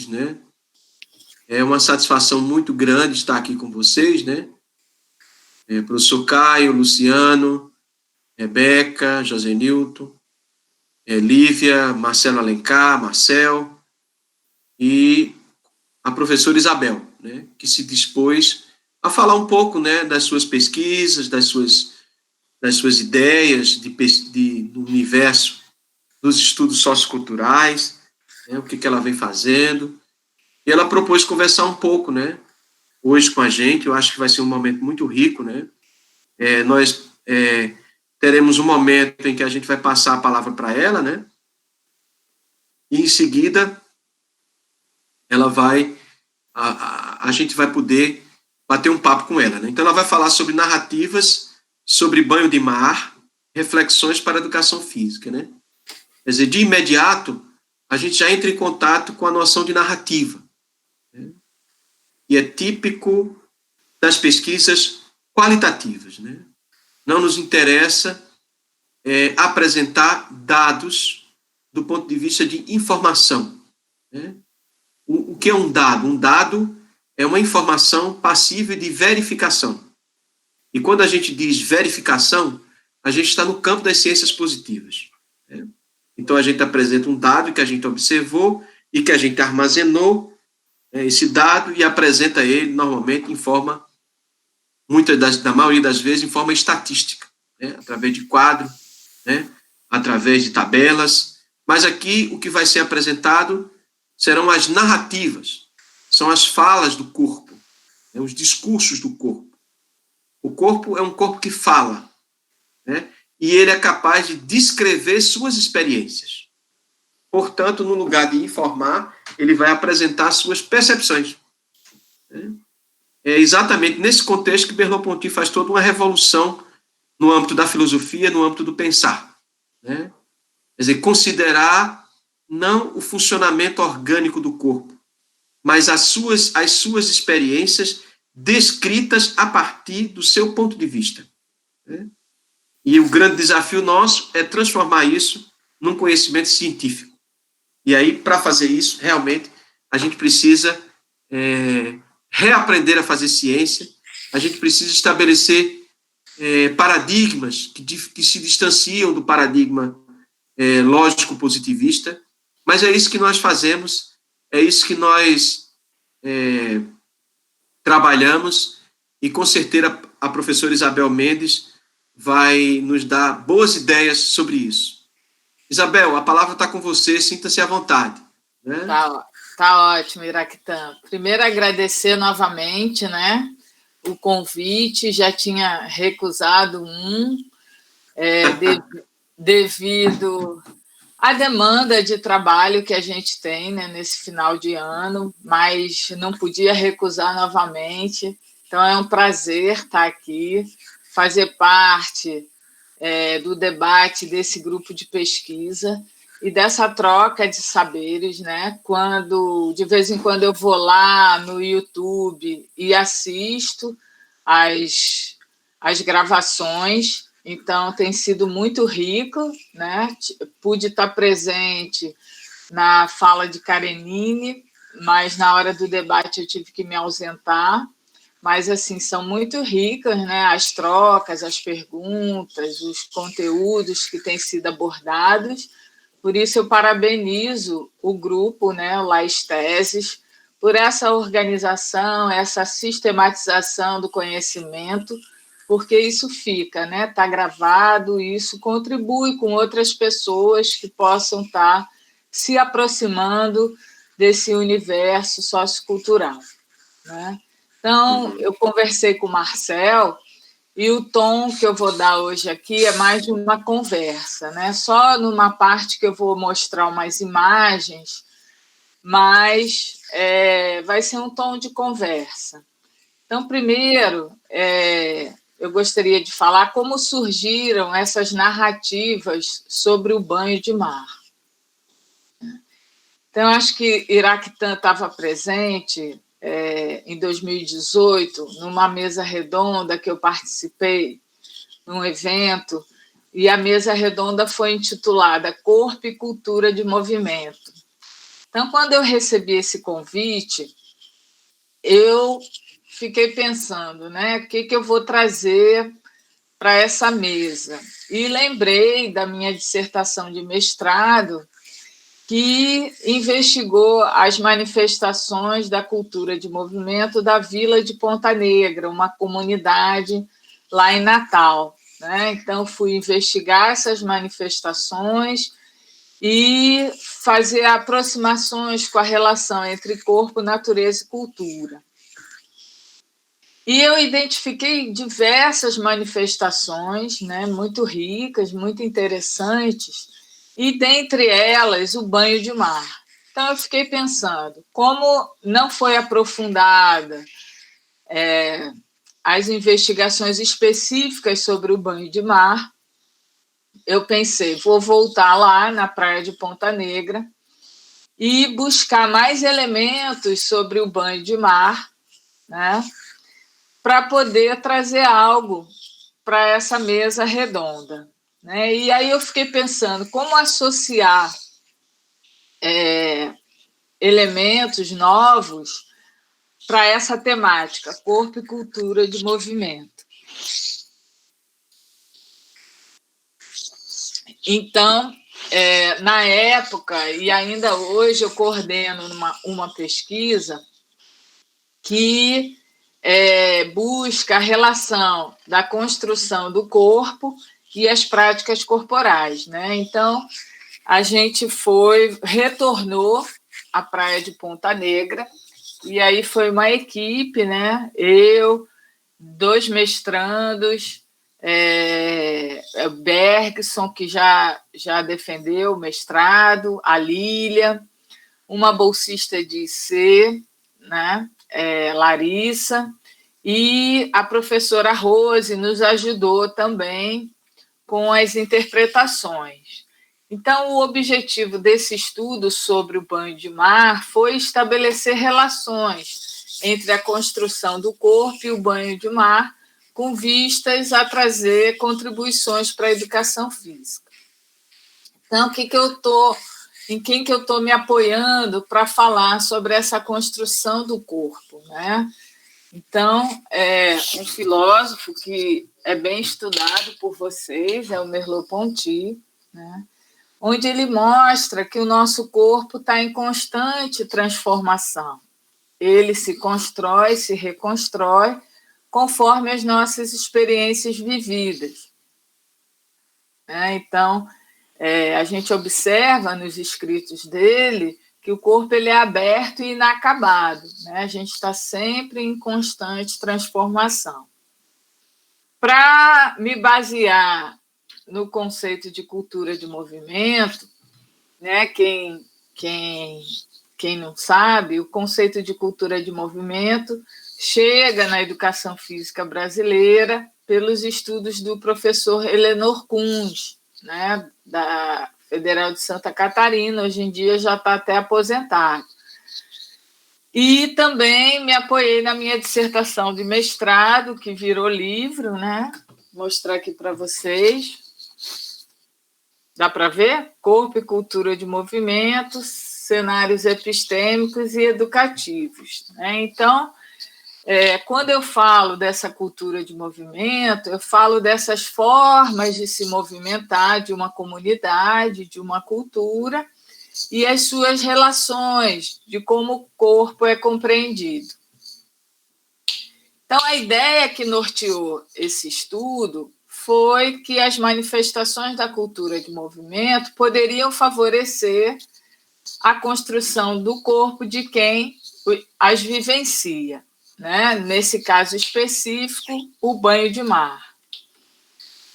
né? É uma satisfação muito grande estar aqui com vocês, né? Professor Caio, Luciano, Rebeca, José Nilton, Lívia, Marcelo Alencar, Marcel e a professora Isabel, né? Que se dispôs a falar um pouco, né? Das suas pesquisas, das suas ideias do universo dos estudos socioculturais, né? O que ela vem fazendo. E ela propôs conversar um pouco, né? Hoje com a gente. Eu acho que vai ser um momento muito rico, né? Nós teremos um momento em que a gente vai passar a palavra para ela, né? E em seguida ela vai, a gente vai poder bater um papo com ela, né? Então ela vai falar sobre narrativas, sobre banho de mar, reflexões para a educação física, né? Quer dizer, de imediato a gente já entra em contato com a noção de narrativa, né? E é típico das pesquisas qualitativas, né? Não nos interessa apresentar dados do ponto de vista de informação, né? O que é um dado? Um dado é uma informação passível de verificação. E quando a gente diz verificação, a gente está no campo das ciências positivas, né? Então, a gente apresenta um dado que a gente observou e que a gente armazenou esse dado e apresenta ele, normalmente, em forma, da maioria das vezes, em forma estatística, né? Através de quadro, né? Através de tabelas. Mas aqui, o que vai ser apresentado serão as narrativas, são as falas do corpo, né? Os discursos do corpo. O corpo é um corpo que fala, né? E ele é capaz de descrever suas experiências. Portanto, no lugar de informar, ele vai apresentar suas percepções, né? É exatamente nesse contexto que Merleau-Ponty faz toda uma revolução no âmbito da filosofia, no âmbito do pensar, né? Quer dizer, considerar não o funcionamento orgânico do corpo, mas as suas experiências descritas a partir do seu ponto de vista, né? E o grande desafio nosso é transformar isso num conhecimento científico. E aí, para fazer isso, realmente, a gente precisa reaprender a fazer ciência, a gente precisa estabelecer paradigmas que se distanciam do paradigma lógico-positivista, mas é isso que nós fazemos, é isso que nós trabalhamos, e com certeza a professora Isabel Mendes vai nos dar boas ideias sobre isso. Isabel, a palavra está com você, sinta-se à vontade, né? Tá ótimo, Iraquitã. Primeiro, agradecer novamente, né, o convite. Já tinha recusado devido à demanda de trabalho que a gente tem, né, nesse final de ano, mas não podia recusar novamente. Então, é um prazer estar aqui, fazer parte do debate desse grupo de pesquisa e dessa troca de saberes, né? Quando, de vez em quando, eu vou lá no YouTube e assisto as gravações, então tem sido muito rico, né? Pude estar presente na fala de Karenine, mas na hora do debate eu tive que me ausentar. Mas, assim, são muito ricas, né? As trocas, as perguntas, os conteúdos que têm sido abordados. Por isso, eu parabenizo o grupo, né, o Laes Teses, por essa organização, essa sistematização do conhecimento, porque isso fica, né? Está gravado, e isso contribui com outras pessoas que possam estar se aproximando desse universo sociocultural, né? Então, eu conversei com o Marcel e o tom que eu vou dar hoje aqui é mais de uma conversa, né? Só numa parte que eu vou mostrar umas imagens, mas vai ser um tom de conversa. Então, primeiro, eu gostaria de falar como surgiram essas narrativas sobre o banho de mar. Então, acho que Iraquitã estava presente em 2018, numa mesa redonda que eu participei, num evento, e a mesa redonda foi intitulada Corpo e Cultura de Movimento. Então, quando eu recebi esse convite, eu fiquei pensando, né, o que eu vou trazer para essa mesa. E lembrei da minha dissertação de mestrado, que investigou as manifestações da cultura de movimento da Vila de Ponta Negra, uma comunidade lá em Natal, né? Então, fui investigar essas manifestações e fazer aproximações com a relação entre corpo, natureza e cultura. E eu identifiquei diversas manifestações, né, muito ricas, muito interessantes, e dentre elas o banho de mar. Então eu fiquei pensando, como não foi aprofundada as investigações específicas sobre o banho de mar, eu pensei, vou voltar lá na praia de Ponta Negra e buscar mais elementos sobre o banho de mar, né, para poder trazer algo para essa mesa redonda, né? E aí eu fiquei pensando como associar elementos novos para essa temática, corpo e cultura de movimento. Então, na época, e ainda hoje, eu coordeno uma pesquisa que busca a relação da construção do corpo e as práticas corporais, né? Então, a gente retornou à praia de Ponta Negra, e aí foi uma equipe, né? Eu, 2 mestrandos, Bergson, que já defendeu o mestrado, a Lília, uma bolsista de IC, né? Larissa, e a professora Rose nos ajudou também com as interpretações. Então, o objetivo desse estudo sobre o banho de mar foi estabelecer relações entre a construção do corpo e o banho de mar, com vistas a trazer contribuições para a educação física. Então, em quem que eu estou me apoiando para falar sobre essa construção do corpo, né? Então, um filósofo que é bem estudado por vocês, é o Merleau-Ponty, né? Onde ele mostra que o nosso corpo está em constante transformação. Ele se constrói, se reconstrói, conforme as nossas experiências vividas. Então, a gente observa nos escritos dele que o corpo ele é aberto e inacabado, né? A gente está sempre em constante transformação. Para me basear no conceito de cultura de movimento, né? Quem não sabe, o conceito de cultura de movimento chega na educação física brasileira pelos estudos do professor Helenor Kunz, né? Da Federal de Santa Catarina, hoje em dia já está até aposentado. E também me apoiei na minha dissertação de mestrado, que virou livro, né? Vou mostrar aqui para vocês. Dá para ver? Corpo e cultura de movimentos, cenários epistêmicos e educativos, né? Então, quando eu falo dessa cultura de movimento, eu falo dessas formas de se movimentar de uma comunidade, de uma cultura, e as suas relações, de como o corpo é compreendido. Então, a ideia que norteou esse estudo foi que as manifestações da cultura de movimento poderiam favorecer a construção do corpo de quem as vivencia, né? Nesse caso específico, o banho de mar.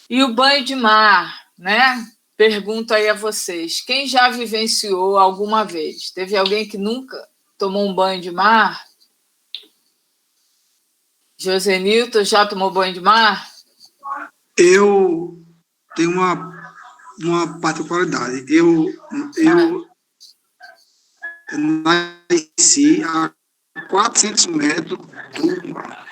E o banho de mar, né? Pergunto aí a vocês, quem já vivenciou alguma vez? Teve alguém que nunca tomou um banho de mar? Josenilton, já tomou banho de mar? Eu tenho uma particularidade. Eu nasci a 400 metros do mar.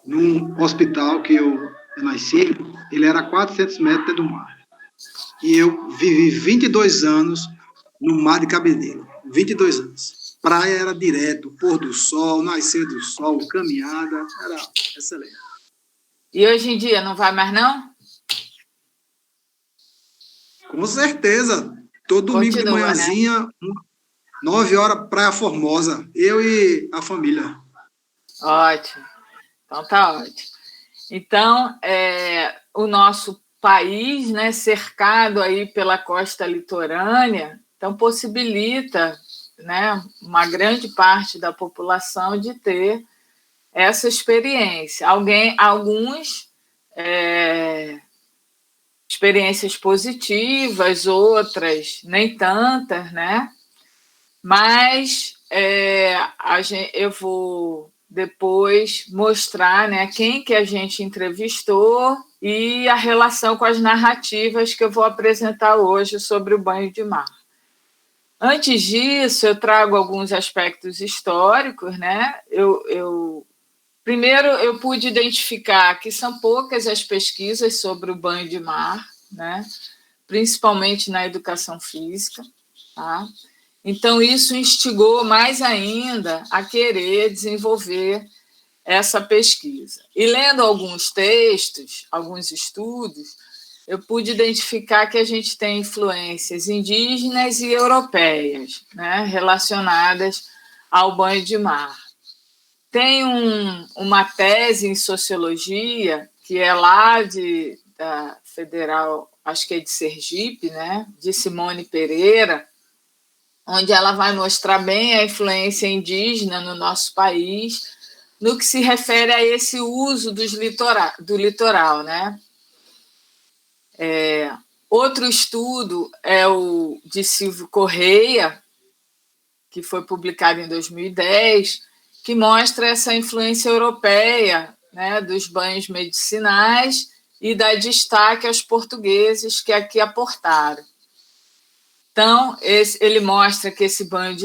Num hospital que eu nasci, ele era 400 metros do mar. E eu vivi 22 anos no Mar de Cabedelo, 22 anos. Praia era direto, pôr do sol, nascer do sol, caminhada, era excelente. E hoje em dia não vai mais, não? Com certeza. Todo domingo de Continua, né? manhãzinha, 9 horas, Praia Formosa. Eu e a família. Ótimo. Então tá ótimo. Então, o nosso país, né, cercado aí pela costa litorânea, então possibilita, né, uma grande parte da população de ter essa experiência. Alguns experiências positivas, outras nem tantas, né? Mas eu vou depois mostrar, né, quem que a gente entrevistou e a relação com as narrativas que eu vou apresentar hoje sobre o banho de mar. Antes disso, eu trago alguns aspectos históricos, né? Primeiro, eu pude identificar que são poucas as pesquisas sobre o banho de mar, né? Principalmente na educação física, tá? Então, isso instigou mais ainda a querer desenvolver essa pesquisa. E lendo alguns textos, alguns estudos, eu pude identificar que a gente tem influências indígenas e europeias, né, relacionadas ao banho de mar. Tem uma tese em sociologia, que é lá da Federal, acho que é de Sergipe, né, de Simone Pereira, onde ela vai mostrar bem a influência indígena no nosso país, no que se refere a esse uso do litoral, né? Outro estudo é o de Silvio Correia, que foi publicado em 2010, que mostra essa influência europeia, né, dos banhos medicinais e dá destaque aos portugueses que aqui aportaram. Então, ele mostra que esse banho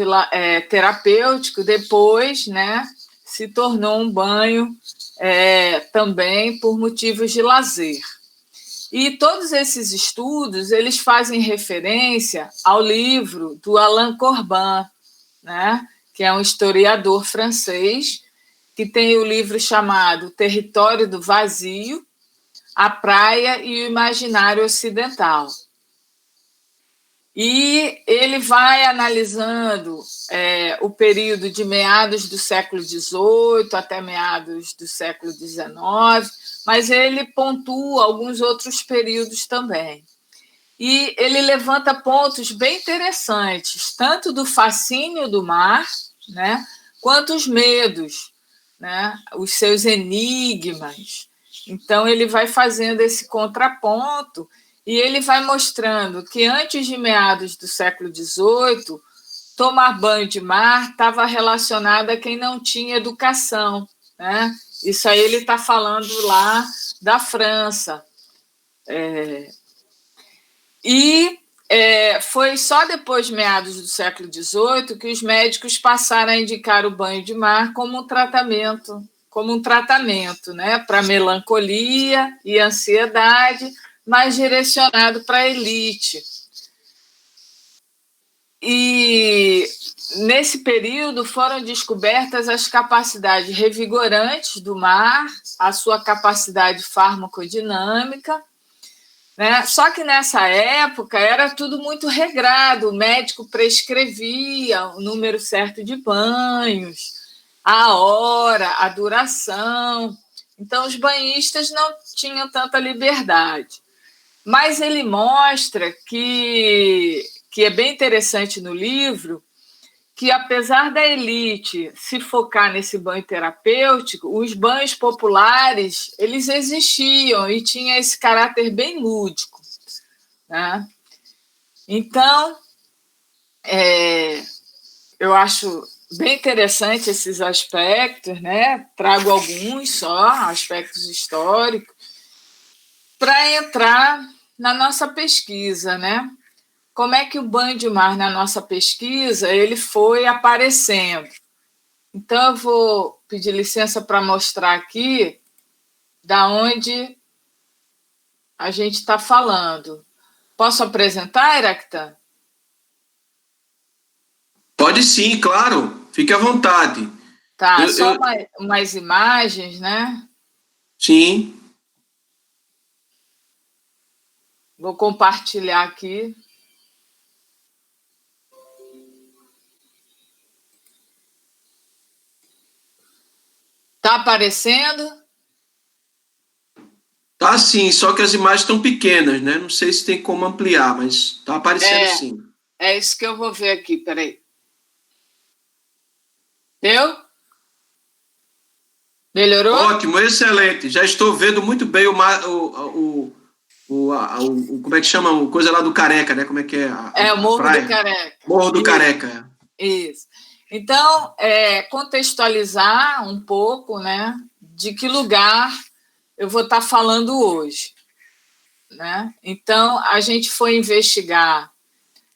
terapêutico depois, né, se tornou um banho também por motivos de lazer. E todos esses estudos eles fazem referência ao livro do Alain Corbin, né, que é um historiador francês, que tem o livro chamado Território do Vazio, a Praia e o Imaginário Ocidental. E ele vai analisando o período de meados do século XVIII até meados do século XIX, mas ele pontua alguns outros períodos também. E ele levanta pontos bem interessantes, tanto do fascínio do mar, né, quanto os medos, né, os seus enigmas. Então, ele vai fazendo esse contraponto e ele vai mostrando que antes de meados do século XVIII, tomar banho de mar estava relacionado a quem não tinha educação, né? Isso aí ele está falando lá da França. Foi só depois de meados do século XVIII que os médicos passaram a indicar o banho de mar como um tratamento, né, para melancolia e ansiedade, mais direcionado para a elite. E nesse período foram descobertas as capacidades revigorantes do mar, a sua capacidade farmacodinâmica, né? Só que nessa época era tudo muito regrado, o médico prescrevia o número certo de banhos, a hora, a duração. Então, os banhistas não tinham tanta liberdade. Mas ele mostra que é bem interessante no livro, que apesar da elite se focar nesse banho terapêutico, os banhos populares eles existiam e tinha esse caráter bem lúdico, né? Então, eu acho bem interessante esses aspectos, né? Trago alguns só, aspectos históricos, para entrar na nossa pesquisa, né? Como é que o banho de mar na nossa pesquisa ele foi aparecendo? Então, eu vou pedir licença para mostrar aqui da onde a gente está falando. Posso apresentar, Heráclita? Pode sim, claro. Fique à vontade. Tá, Eu, só eu- umas imagens, né? sim. Vou compartilhar aqui. Tá aparecendo? Tá sim, só que as imagens estão pequenas, né? Não sei se tem como ampliar, mas tá aparecendo É, sim. é isso que eu vou ver aqui, peraí. Deu? Melhorou? Ótimo, excelente. Já estou vendo muito bem como é que chama? O coisa lá do Careca, né? Como é que é É o a Morro do praia? Careca. Morro do Isso, Careca. isso. Então, contextualizar um pouco, né, de que lugar eu vou estar falando hoje, né? Então, a gente foi investigar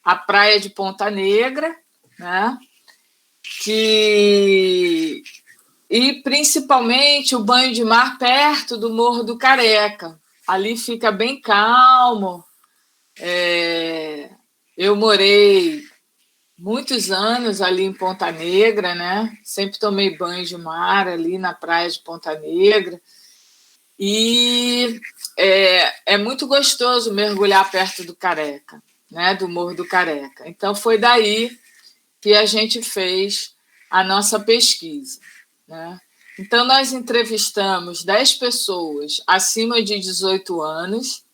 a praia de Ponta Negra, né? E principalmente o banho de mar perto do Morro do Careca. Ali fica bem calmo. Eu morei muitos anos ali em Ponta Negra, né? Sempre tomei banho de mar ali na praia de Ponta Negra. E é muito gostoso mergulhar perto do Careca, né? Do Morro do Careca. Então foi daí que a gente fez a nossa pesquisa, né? Então, nós entrevistamos 10 pessoas acima de 18 anos,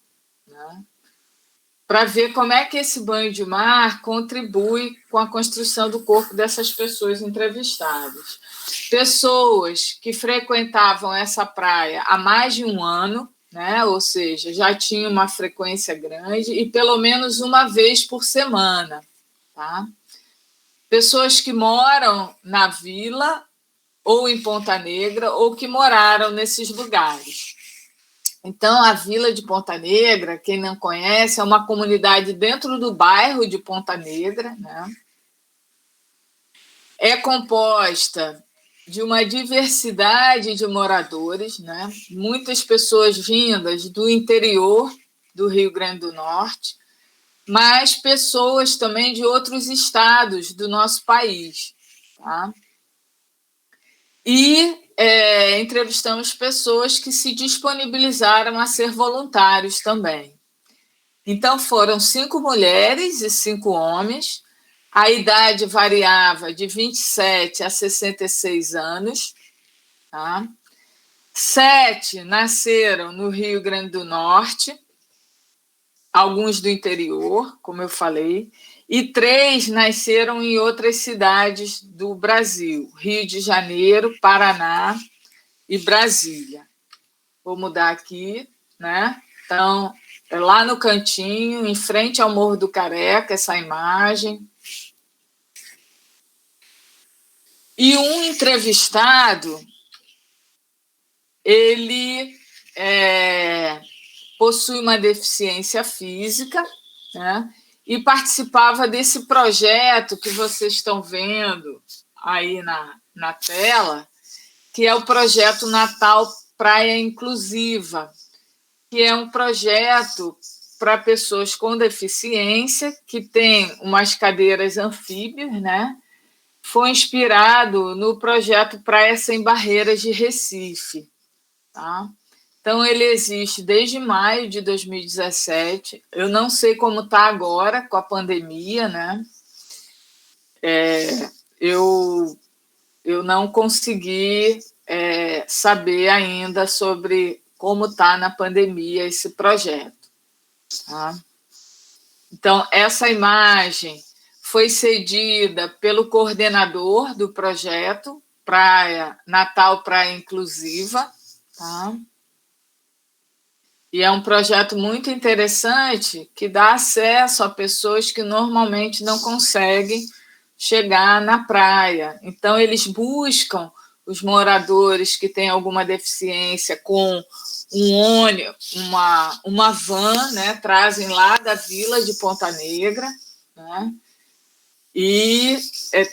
né, para ver como é que esse banho de mar contribui com a construção do corpo dessas pessoas entrevistadas. Pessoas que frequentavam essa praia há mais de um ano, né, ou seja, já tinham uma frequência grande e pelo menos uma vez por semana. Tá? Pessoas que moram na vila ou em Ponta Negra ou que moraram nesses lugares. Então, a Vila de Ponta Negra, quem não conhece, é uma comunidade dentro do bairro de Ponta Negra, né? É composta de uma diversidade de moradores, né? Muitas pessoas vindas do interior do Rio Grande do Norte, mas pessoas também de outros estados do nosso país. Tá? E entrevistamos pessoas que se disponibilizaram a ser voluntários também. Então, foram 5 mulheres e 5 homens. A idade variava de 27 a 66 anos. Tá? 7 nasceram no Rio Grande do Norte, alguns do interior, como eu falei, e 3 nasceram em outras cidades do Brasil, Rio de Janeiro, Paraná e Brasília. Vou mudar aqui, né? Então, é lá no cantinho, em frente ao Morro do Careca, essa imagem. E um entrevistado, ele possui uma deficiência física, né? E participava desse projeto que vocês estão vendo aí na tela, que é o projeto Natal Praia Inclusiva, que é um projeto para pessoas com deficiência, que tem umas cadeiras anfíbias, né? Foi inspirado no projeto Praia Sem Barreiras de Recife. Tá? Então, ele existe desde maio de 2017. Eu não sei como está agora com a pandemia, né? Eu não consegui saber ainda sobre como está na pandemia esse projeto. Tá? Então, essa imagem foi cedida pelo coordenador do projeto Natal Praia Inclusiva. Tá? E é um projeto muito interessante que dá acesso a pessoas que normalmente não conseguem chegar na praia. Então, eles buscam os moradores que têm alguma deficiência com um ônibus, uma van, né? Trazem lá da vila de Ponta Negra, né? E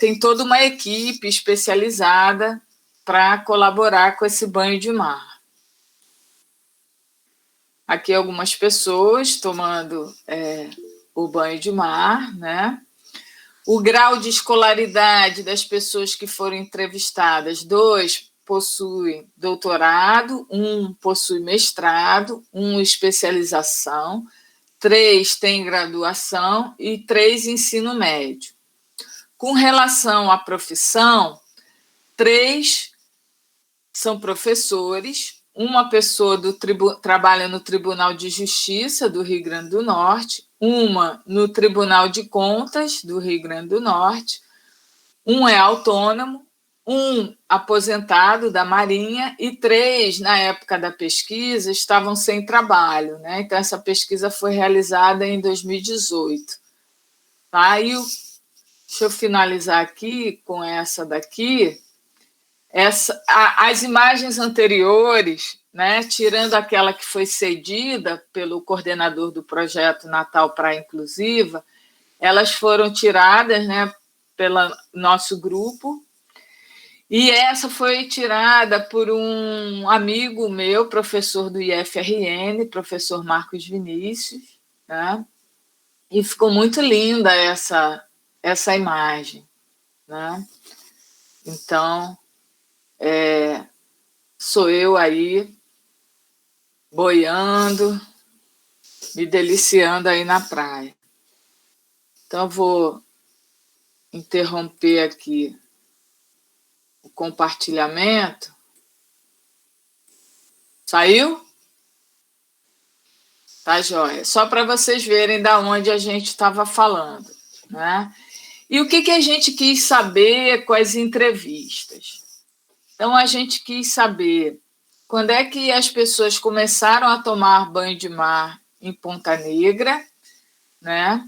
tem toda uma equipe especializada para colaborar com esse banho de mar. Aqui algumas pessoas tomando o banho de mar, né? O grau de escolaridade das pessoas que foram entrevistadas: 2 possuem doutorado, 1 possui mestrado, 1 especialização, 3 têm graduação e 3 ensino médio. Com relação à profissão, 3 são professores, uma pessoa trabalha no Tribunal de Justiça do Rio Grande do Norte, uma no Tribunal de Contas do Rio Grande do Norte, um é autônomo, 1 aposentado da Marinha e 3, na época da pesquisa, estavam sem trabalho, né? Então, essa pesquisa foi realizada em 2018. Tá? Deixa eu finalizar aqui com essa daqui. As imagens anteriores, né, tirando aquela que foi cedida pelo coordenador do projeto Natal Praia Inclusiva, elas foram tiradas, né, pelo nosso grupo, e essa foi tirada por um amigo meu, professor do IFRN, professor Marcos Vinícius, né, e ficou muito linda essa imagem, né? Então, sou eu aí boiando, me deliciando aí na praia. Então, vou interromper aqui o compartilhamento. Saiu? Tá, joia. Só para vocês verem da onde a gente estava falando, né? E o que a gente quis saber com as entrevistas? Então, a gente quis saber quando é que as pessoas começaram a tomar banho de mar em Ponta Negra, né?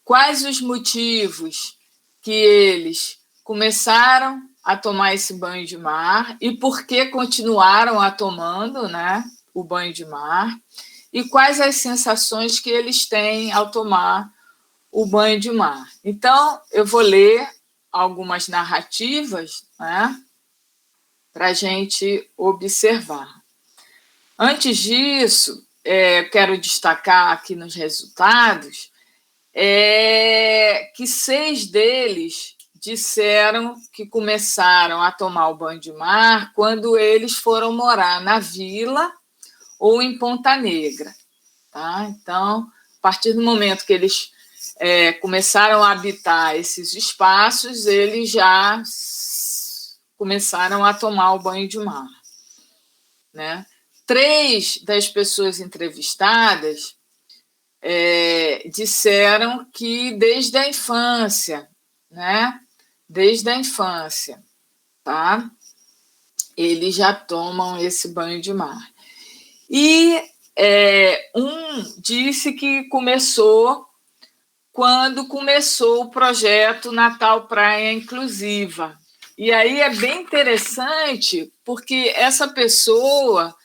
Quais os motivos que eles começaram a tomar esse banho de mar e por que continuaram a tomando, né, o banho de mar, e quais as sensações que eles têm ao tomar o banho de mar. Então, eu vou ler algumas narrativas, né, para a gente observar. Antes disso, quero destacar aqui nos resultados que 6 deles disseram que começaram a tomar o banho de mar quando eles foram morar na vila ou em Ponta Negra. Tá? Então, a partir do momento que eles começaram a habitar esses espaços, eles já começaram a tomar o banho de mar, né? 3 das pessoas entrevistadas disseram que desde a infância, né? Desde a infância, tá? Eles já tomam esse banho de mar. E um disse que começou quando começou o projeto Natal Praia Inclusiva. E aí é bem interessante, porque essa pessoa,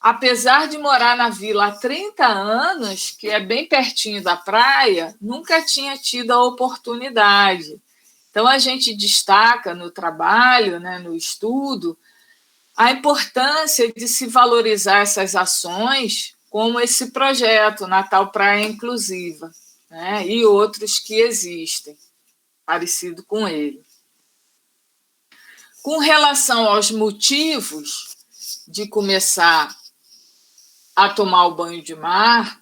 apesar de morar na vila há 30 anos, que é bem pertinho da praia, nunca tinha tido a oportunidade. Então, a gente destaca no trabalho, né, no estudo, a importância de se valorizar essas ações, como esse projeto Natal Praia Inclusiva, né, e outros que existem, parecido com ele. Com relação aos motivos de começar a tomar o banho de mar,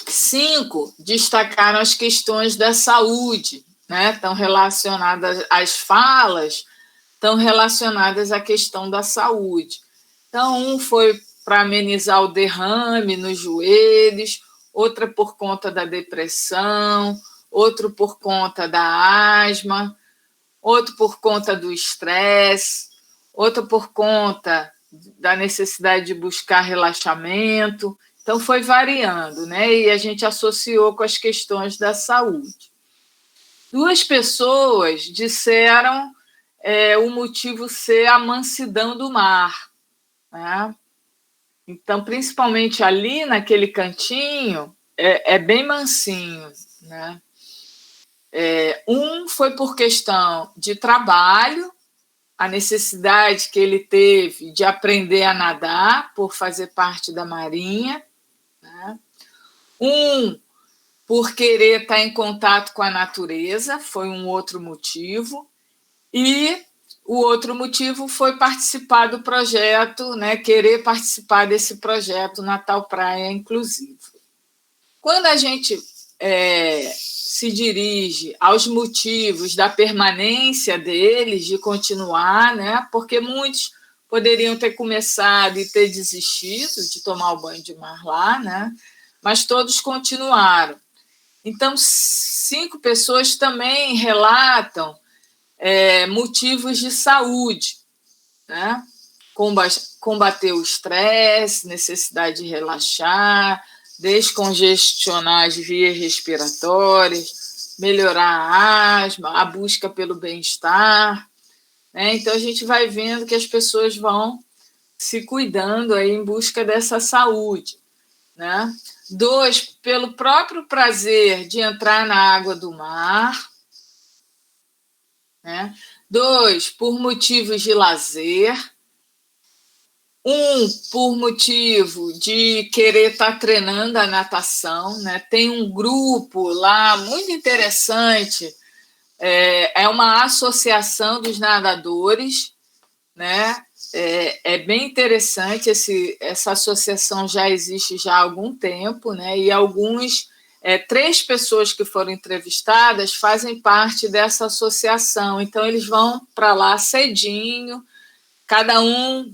5 destacaram as questões da saúde, né? Estão relacionadas às falas, estão relacionadas à questão da saúde. Então, um foi para amenizar o derrame nos joelhos, outra por conta da depressão, outro por conta da asma, outro por conta do estresse, outro por conta da necessidade de buscar relaxamento. Então, foi variando, né? E a gente associou com as questões da saúde. 2 pessoas disseram o motivo ser a mansidão do mar, né? Então, principalmente ali naquele cantinho, é bem mansinho, né? Um foi por questão de trabalho, a necessidade que ele teve de aprender a nadar por fazer parte da Marinha, né? Um por querer estar em contato com a natureza, foi um outro motivo, e o outro motivo foi participar do projeto, né, querer participar desse projeto Natal Praia Inclusivo. Quando a gente se dirige aos motivos da permanência deles, de continuar, né, porque muitos poderiam ter começado e ter desistido de tomar o banho de mar lá, né, mas todos continuaram. Então, 5 pessoas também relatam motivos de saúde, né? Combater o estresse, necessidade de relaxar, descongestionar as vias respiratórias, melhorar a asma, a busca pelo bem-estar, né? Então, a gente vai vendo que as pessoas vão se cuidando aí em busca dessa saúde, né? 2, pelo próprio prazer de entrar na água do mar, né? 2, por motivos de lazer. 1, por motivo de querer estar treinando a natação, né? Tem um grupo lá muito interessante, é uma associação dos nadadores, né? É bem interessante, essa associação já existe já há algum tempo, né? E 3 pessoas que foram entrevistadas fazem parte dessa associação, então eles vão para lá cedinho, cada um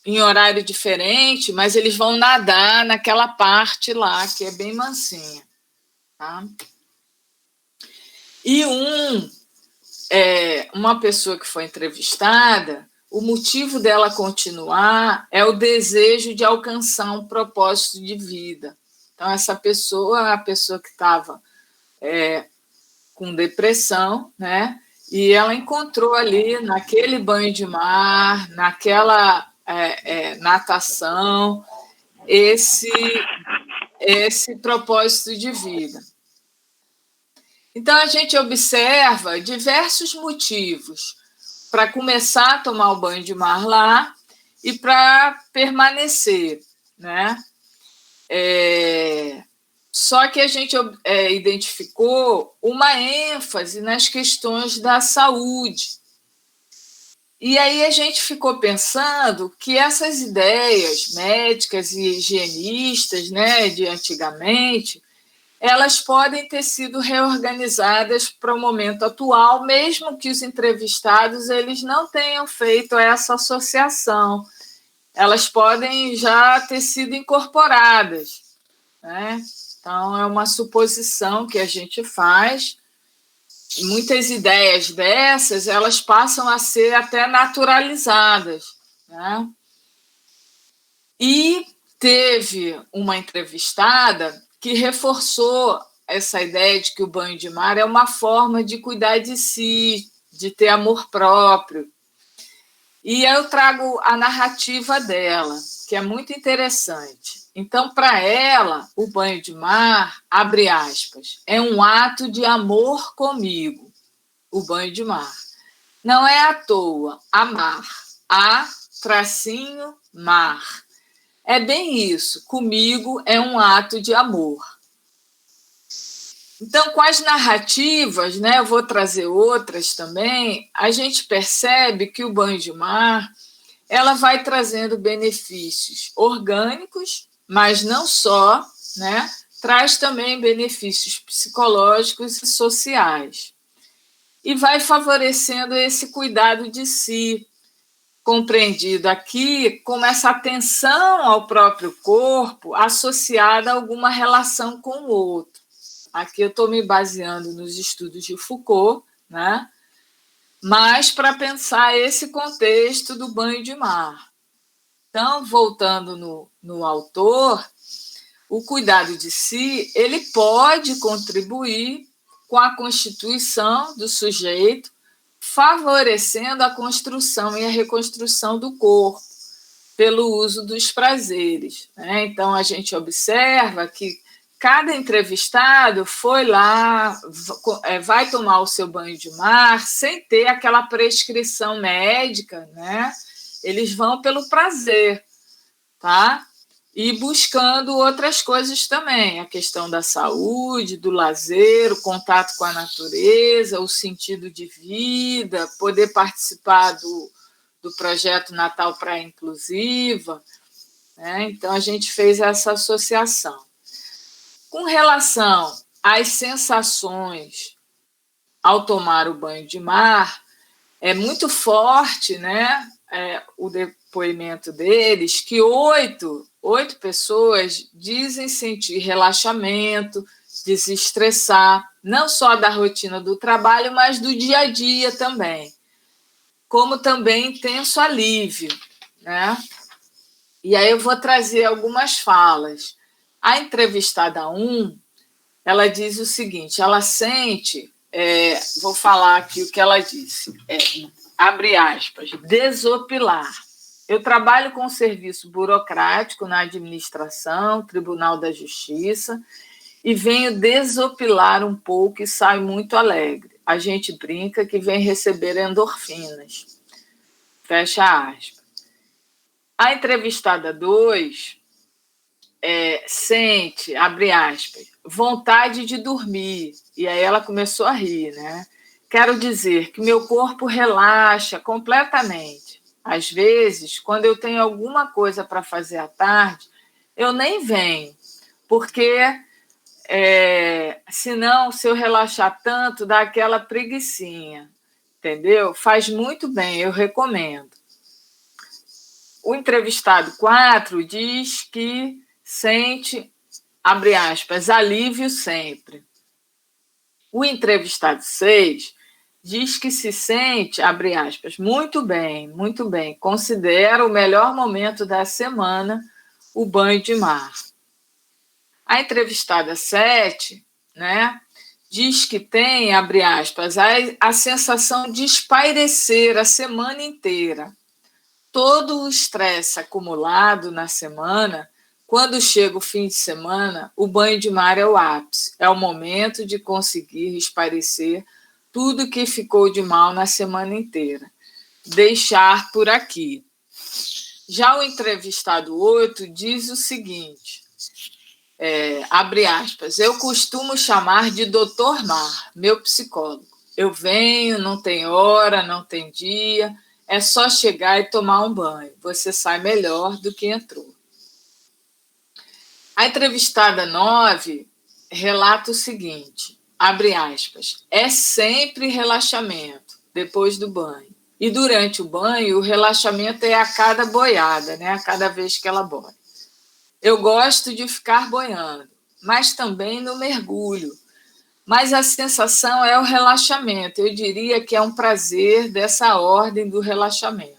em horário diferente, mas eles vão nadar naquela parte lá, que é bem mansinha. Tá? E uma pessoa que foi entrevistada, o motivo dela continuar é o desejo de alcançar um propósito de vida. Então, essa pessoa, a pessoa que estava com depressão, né? E ela encontrou ali, naquele banho de mar, naquela natação, esse propósito de vida. Então, a gente observa diversos motivos para começar a tomar o banho de mar lá e para permanecer, né? Só que a gente identificou uma ênfase nas questões da saúde. E aí a gente ficou pensando que essas ideias médicas e higienistas, né, de antigamente, elas podem ter sido reorganizadas para o momento atual, mesmo que os entrevistados eles não tenham feito essa associação. Elas podem já ter sido incorporadas, né? Então, é uma suposição que a gente faz. Muitas ideias dessas, elas passam a ser até naturalizadas, né? E teve uma entrevistada que reforçou essa ideia de que o banho de mar é uma forma de cuidar de si, de ter amor próprio. E eu trago a narrativa dela, que é muito interessante. Então, para ela, o banho de mar, abre aspas, é um ato de amor comigo, o banho de mar. Não é à toa, amar, mar. É bem isso, comigo é um ato de amor. Então, com as narrativas, né, eu vou trazer outras também, a gente percebe que o banho de mar ela vai trazendo benefícios orgânicos, mas não só, né, traz também benefícios psicológicos e sociais. E vai favorecendo esse cuidado de si, compreendido aqui como essa atenção ao próprio corpo associada a alguma relação com o outro. Aqui eu estou me baseando nos estudos de Foucault, né? Mas para pensar esse contexto do banho de mar. Então, voltando no autor, o cuidado de si ele pode contribuir com a constituição do sujeito, favorecendo a construção e a reconstrução do corpo pelo uso dos prazeres, né? Então, a gente observa que cada entrevistado foi lá, vai tomar o seu banho de mar sem ter aquela prescrição médica, né? Eles vão pelo prazer, tá? e buscando outras coisas também, a questão da saúde, do lazer, o contato com a natureza, o sentido de vida, poder participar do projeto Natal Praia Inclusiva, né? Então, a gente fez essa associação. Com relação às sensações ao tomar o banho de mar, é muito forte, né, o depoimento deles, que oito pessoas dizem sentir relaxamento, desestressar, não só da rotina do trabalho, mas do dia a dia também, como também intenso alívio, né? E aí eu vou trazer algumas falas. A entrevistada 1, ela diz o seguinte, ela sente, vou falar aqui o que ela disse, abre aspas, desopilar. Eu trabalho com serviço burocrático na administração, Tribunal da Justiça, e venho desopilar um pouco e saio muito alegre. A gente brinca que vem receber endorfinas. Fecha aspas. A entrevistada 2 sente, abre aspas, vontade de dormir. E aí ela começou a rir, né? Quero dizer que meu corpo relaxa completamente. Às vezes, quando eu tenho alguma coisa para fazer à tarde, eu nem venho, porque senão, se eu relaxar tanto, dá aquela preguicinha, entendeu? Faz muito bem, eu recomendo. O entrevistado 4 diz que sente, abre aspas, alívio sempre. O entrevistado 6 diz que se sente, abre aspas, muito bem, considera o melhor momento da semana o banho de mar. A entrevistada 7, né, diz que tem, abre aspas, a sensação de espairecer a semana inteira. Todo o estresse acumulado na semana, quando chega o fim de semana, o banho de mar é o ápice, é o momento de conseguir espairecer tudo que ficou de mal na semana inteira. Deixar por aqui. Já o entrevistado 8 diz o seguinte, abre aspas, eu costumo chamar de Dr. Mar, meu psicólogo. Eu venho, não tem hora, não tem dia, é só chegar e tomar um banho. Você sai melhor do que entrou. A entrevistada 9 relata o seguinte, abre aspas, é sempre relaxamento depois do banho. E durante o banho, o relaxamento é a cada boiada, né? A cada vez que ela boia. Eu gosto de ficar boiando, mas também no mergulho. Mas a sensação é o relaxamento. Eu diria que é um prazer dessa ordem do relaxamento.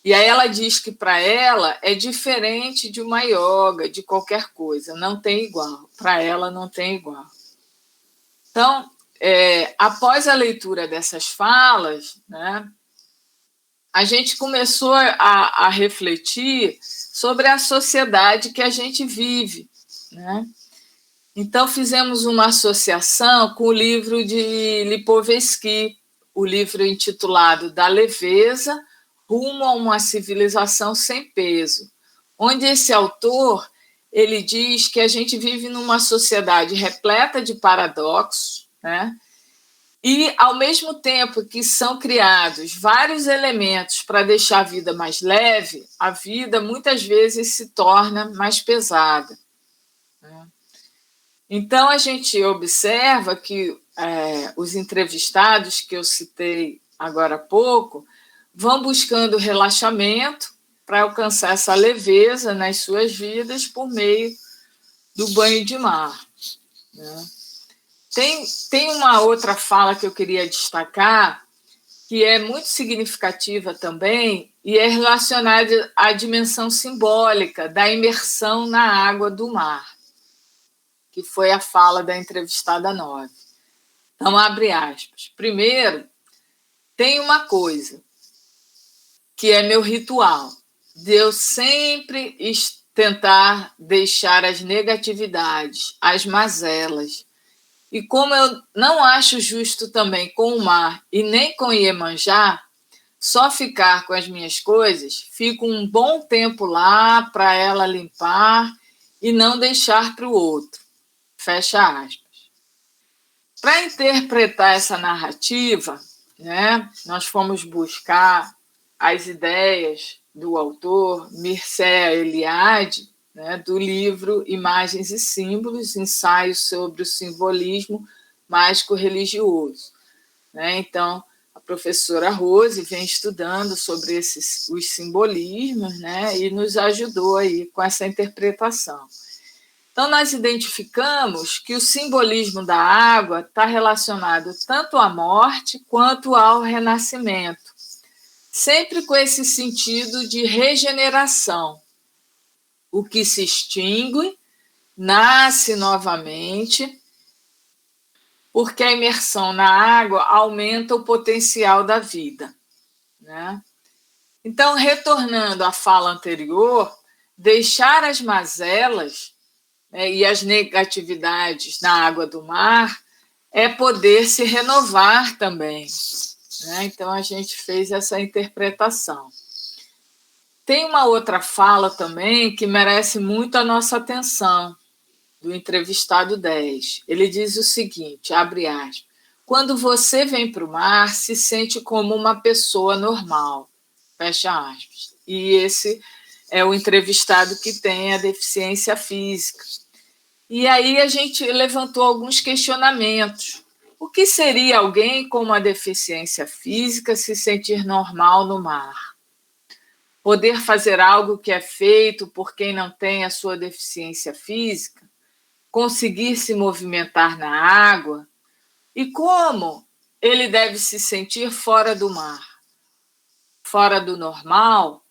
E aí ela diz que para ela é diferente de uma yoga, de qualquer coisa, não tem igual. Para ela não tem igual. Então, após a leitura dessas falas, né, a gente começou a refletir sobre a sociedade que a gente vive, né? Então, fizemos uma associação com o livro de Lipovetsky, o livro intitulado Da Leveza, Rumo a uma Civilização Sem Peso, onde esse autor ele diz que a gente vive numa sociedade repleta de paradoxos, né? E, ao mesmo tempo que são criados vários elementos para deixar a vida mais leve, a vida muitas vezes se torna mais pesada, né? Então, a gente observa que os entrevistados que eu citei agora há pouco vão buscando relaxamento para alcançar essa leveza nas suas vidas por meio do banho de mar, né? Tem uma outra fala que eu queria destacar, que é muito significativa também, e é relacionada à dimensão simbólica da imersão na água do mar, que foi a fala da entrevistada 9. Então, abre aspas. Primeiro, tem uma coisa, que é meu ritual, de eu sempre tentar deixar as negatividades, as mazelas. E como eu não acho justo também com o mar e nem com Iemanjá, só ficar com as minhas coisas, fico um bom tempo lá para ela limpar e não deixar para o outro. Fecha aspas. Para interpretar essa narrativa, né, nós fomos buscar as ideias do autor Mircea Eliade, né, do livro Imagens e Símbolos, ensaios sobre o simbolismo mágico-religioso. Né? Então, a professora Rose vem estudando sobre os simbolismos, né, e nos ajudou aí com essa interpretação. Então, nós identificamos que o simbolismo da água está relacionado tanto à morte quanto ao renascimento, sempre com esse sentido de regeneração. O que se extingue, nasce novamente, porque a imersão na água aumenta o potencial da vida. Né? Então, retornando à fala anterior, deixar as mazelas, né, e as negatividades na água do mar é poder se renovar também. Né? Então, a gente fez essa interpretação. Tem uma outra fala também que merece muito a nossa atenção, do entrevistado 10. Ele diz o seguinte, abre aspas, quando você vem para o mar, se sente como uma pessoa normal, fecha aspas. E esse é o entrevistado que tem a deficiência física. E aí a gente levantou alguns questionamentos. O que seria alguém com uma deficiência física se sentir normal no mar? Poder fazer algo que é feito por quem não tem a sua deficiência física? Conseguir se movimentar na água? E como ele deve se sentir fora do mar? Fora do normal?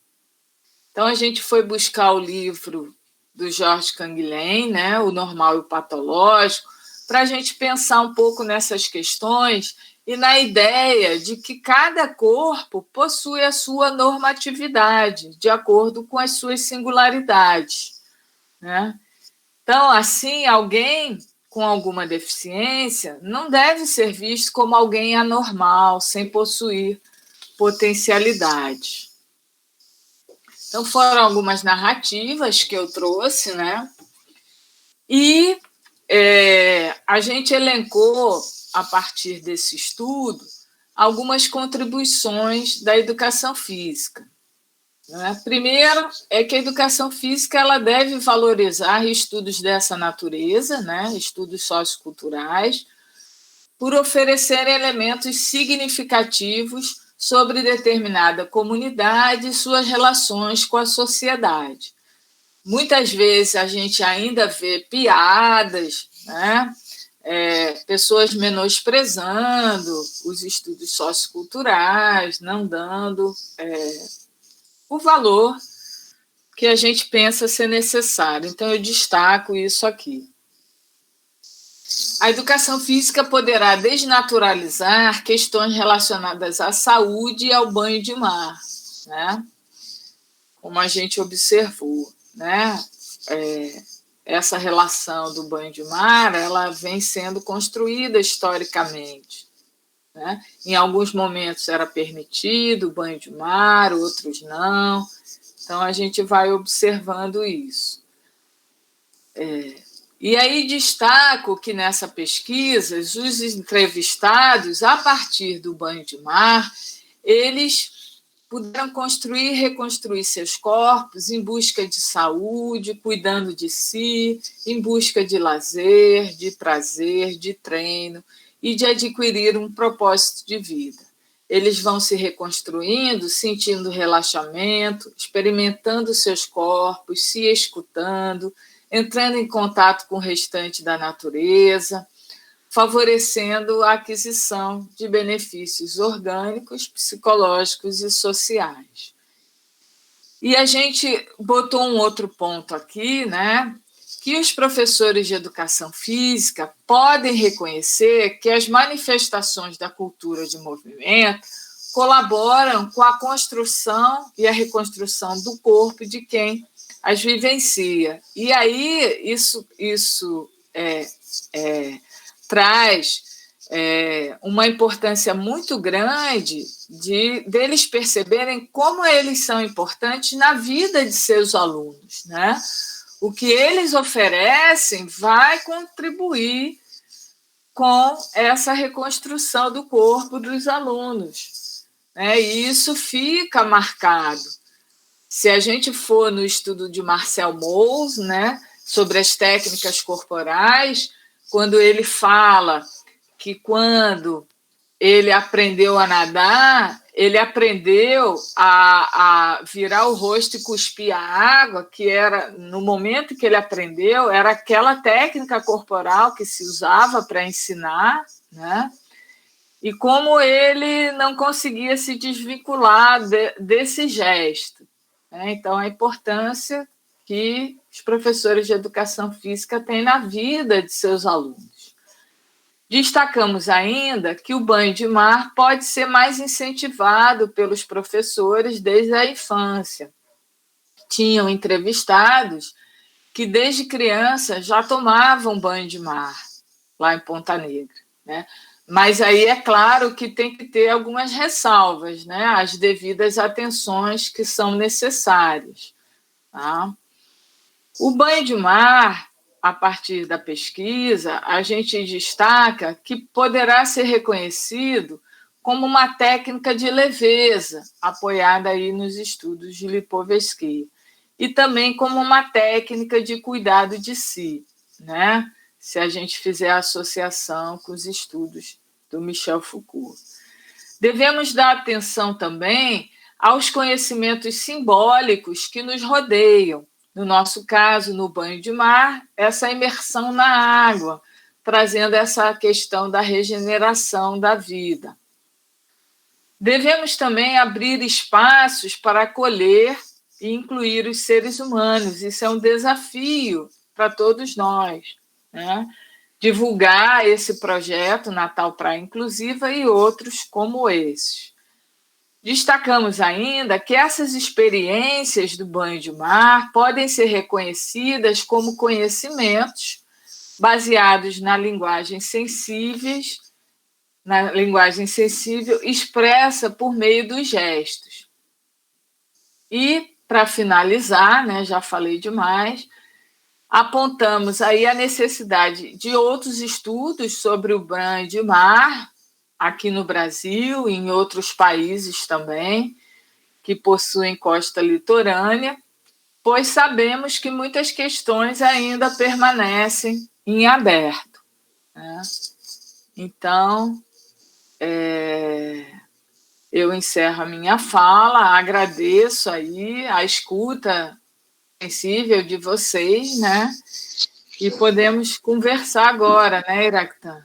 Então, a gente foi buscar o livro do Georges Canguilhem, né, O Normal e o Patológico, para a gente pensar um pouco nessas questões e na ideia de que cada corpo possui a sua normatividade, de acordo com as suas singularidades. Né? Então, assim, alguém com alguma deficiência não deve ser visto como alguém anormal, sem possuir potencialidade. Então, foram algumas narrativas que eu trouxe, né? E a gente elencou, a partir desse estudo, algumas contribuições da educação física. Né? Primeiro, é que a educação física ela deve valorizar estudos dessa natureza, né? Estudos socioculturais, por oferecer elementos significativos sobre determinada comunidade e suas relações com a sociedade. Muitas vezes a gente ainda vê piadas, né? Pessoas menosprezando os estudos socioculturais, não dando o valor que a gente pensa ser necessário. Então, eu destaco isso aqui. A educação física poderá desnaturalizar questões relacionadas à saúde e ao banho de mar, né? Como a gente observou, né? Essa relação do banho de mar ela vem sendo construída historicamente. Né? Em alguns momentos era permitido o banho de mar, outros não. Então, a gente vai observando isso. E aí destaco que nessa pesquisa, os entrevistados, a partir do banho de mar, eles puderam construir e reconstruir seus corpos em busca de saúde, cuidando de si, em busca de lazer, de prazer, de treino e de adquirir um propósito de vida. Eles vão se reconstruindo, sentindo relaxamento, experimentando seus corpos, se escutando, entrando em contato com o restante da natureza, favorecendo a aquisição de benefícios orgânicos, psicológicos e sociais. E a gente botou um outro ponto aqui, né? Que os professores de educação física podem reconhecer que as manifestações da cultura de movimento colaboram com a construção e a reconstrução do corpo de quem as vivencia. E aí isso traz uma importância muito grande deles perceberem como eles são importantes na vida de seus alunos, né? O que eles oferecem vai contribuir com essa reconstrução do corpo dos alunos, né? E isso fica marcado. Se a gente for no estudo de Marcel Mauss, né, sobre as técnicas corporais, quando ele fala que quando ele aprendeu a nadar, ele aprendeu a virar o rosto e cuspir a água, que era, no momento que ele aprendeu, era aquela técnica corporal que se usava para ensinar, né? E como ele não conseguia se desvincular desse gesto, né? Então, a importância que os professores de educação física têm na vida de seus alunos. Destacamos ainda que o banho de mar pode ser mais incentivado pelos professores desde a infância. Tinham entrevistados que desde criança já tomavam banho de mar lá em Ponta Negra, né? Mas aí é claro que tem que ter algumas ressalvas, né? As devidas atenções que são necessárias, tá? O banho de mar, a partir da pesquisa, a gente destaca que poderá ser reconhecido como uma técnica de leveza, apoiada aí nos estudos de Lipovetsky, e também como uma técnica de cuidado de si, né? Se a gente fizer a associação com os estudos do Michel Foucault. Devemos dar atenção também aos conhecimentos simbólicos que nos rodeiam. No nosso caso, no banho de mar, essa imersão na água, trazendo essa questão da regeneração da vida. Devemos também abrir espaços para acolher e incluir os seres humanos. Isso é um desafio para todos nós, né? Divulgar esse projeto Natal Praia Inclusiva e outros como esses. Destacamos ainda que essas experiências do banho de mar podem ser reconhecidas como conhecimentos baseados na linguagem sensível expressa por meio dos gestos. E, para finalizar, né, já falei demais, apontamos aí a necessidade de outros estudos sobre o banho de mar, aqui no Brasil e em outros países também, que possuem costa litorânea, pois sabemos que muitas questões ainda permanecem em aberto, né? Então, eu encerro a minha fala, agradeço aí a escuta sensível de vocês, né? E podemos conversar agora, né, Iraqutan?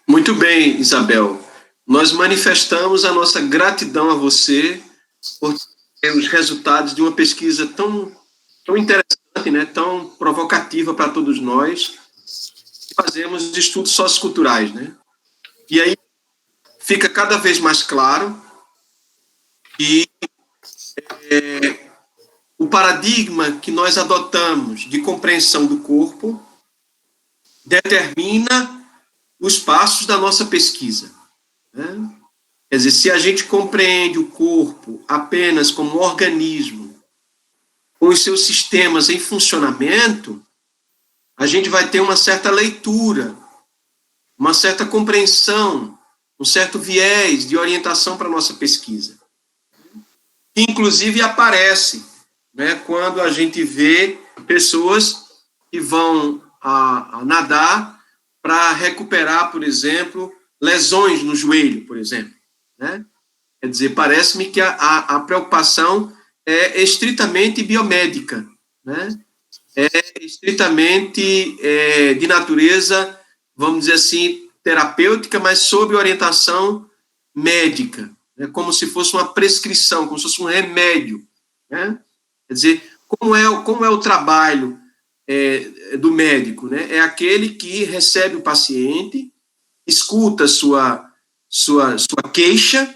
Muito bem, Isabel. Nós manifestamos a nossa gratidão a você por ter os resultados de uma pesquisa tão interessante, né, tão provocativa para todos nós. Fazemos estudos socioculturais, né? E aí fica cada vez mais claro que o paradigma que nós adotamos de compreensão do corpo determina os passos da nossa pesquisa, né? Quer dizer, se a gente compreende o corpo apenas como um organismo, com os seus sistemas em funcionamento, a gente vai ter uma certa leitura, uma certa compreensão, um certo viés de orientação para a nossa pesquisa, que inclusive aparece, né, quando a gente vê pessoas que vão a nadar para recuperar, por exemplo, lesões no joelho, por exemplo, né? Quer dizer, parece-me que a preocupação é estritamente biomédica, né? É estritamente de natureza, vamos dizer assim, terapêutica, mas sob orientação médica, né? Como se fosse uma prescrição, como se fosse um remédio, né? Quer dizer, como é o trabalho do médico, né? É aquele que recebe o paciente, escuta sua queixa,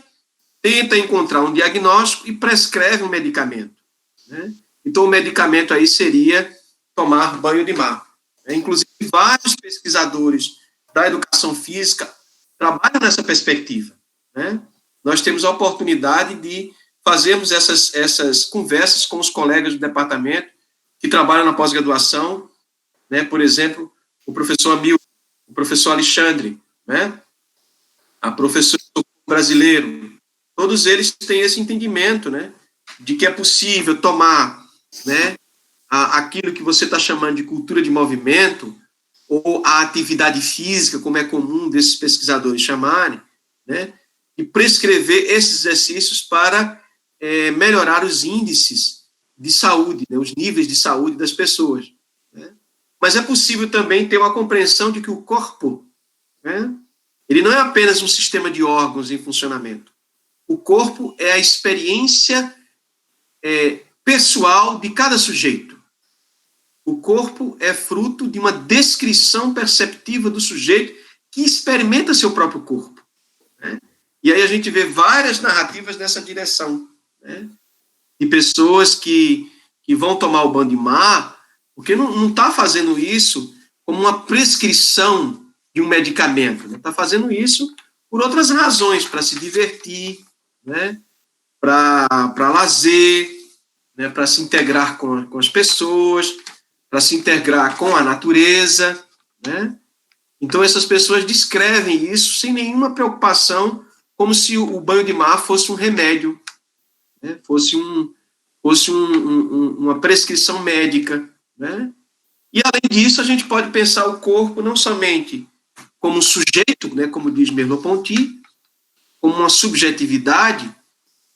tenta encontrar um diagnóstico e prescreve um medicamento, né? Então, o medicamento aí seria tomar banho de mar. Inclusive, vários pesquisadores da educação física trabalham nessa perspectiva, né? Nós temos a oportunidade de fazermos essas conversas com os colegas do departamento que trabalham na pós-graduação, né? Por exemplo, o professor Amil, o professor Alexandre, né? A professora brasileiro, todos eles têm esse entendimento, né? De que é possível tomar, né? Aquilo que você está chamando de cultura de movimento, ou a atividade física, como é comum desses pesquisadores chamarem, né? E prescrever esses exercícios para melhorar os índices de saúde, né? Os níveis de saúde das pessoas, né? Mas é possível também ter uma compreensão de que o corpo, né? Ele não é apenas um sistema de órgãos em funcionamento. O corpo é a experiência pessoal de cada sujeito. O corpo é fruto de uma descrição perceptiva do sujeito que experimenta seu próprio corpo, né? E aí a gente vê várias narrativas nessa direção, né? De pessoas que vão tomar o banho de mar, porque não está fazendo isso como uma prescrição de um medicamento, né? Está fazendo isso por outras razões, para se divertir, né? Para lazer, né? Para se integrar com as pessoas, para se integrar com a natureza, né? Então, essas pessoas descrevem isso sem nenhuma preocupação, como se o banho de mar fosse um remédio, né? Fosse uma prescrição médica, né? E, além disso, a gente pode pensar o corpo não somente como um sujeito, né, como diz Merleau-Ponty, como uma subjetividade,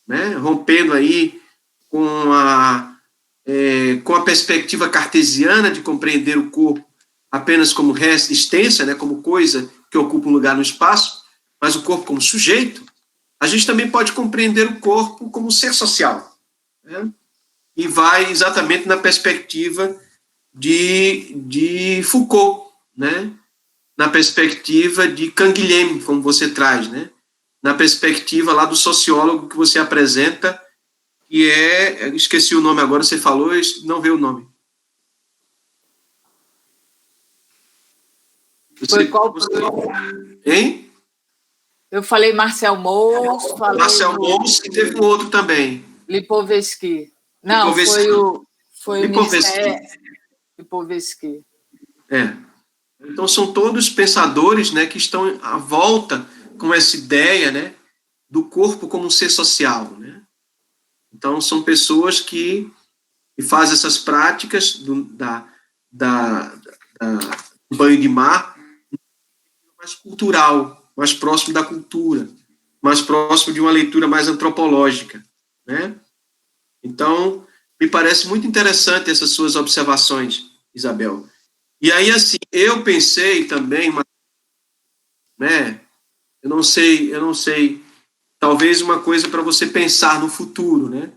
né, rompendo aí com a perspectiva cartesiana de compreender o corpo apenas como resistência, né, como coisa que ocupa um lugar no espaço, mas o corpo como sujeito. A gente também pode compreender o corpo como ser social, né, e vai exatamente na perspectiva de Foucault, né, na perspectiva de Canguilhem, como você traz, né, na perspectiva lá do sociólogo que você apresenta, que esqueci o nome agora, você falou, não veio o nome. Foi qual? Hein? Eu falei Marcel Mauss, falei Marcel Mauss, e teve um outro também. Lipovetsky. Não, Lipovetsky. foi o Lipovetsky. Então, são todos pensadores, né, que estão à volta com essa ideia, né, do corpo como um ser social, né? Então, são pessoas que fazem essas práticas do banho de mar mais cultural, mais próximo da cultura, mais próximo de uma leitura mais antropológica, né? Então, me parece muito interessante essas suas observações, Isabel. E aí, assim, eu pensei também, né? Eu não sei, talvez uma coisa para você pensar no futuro, né?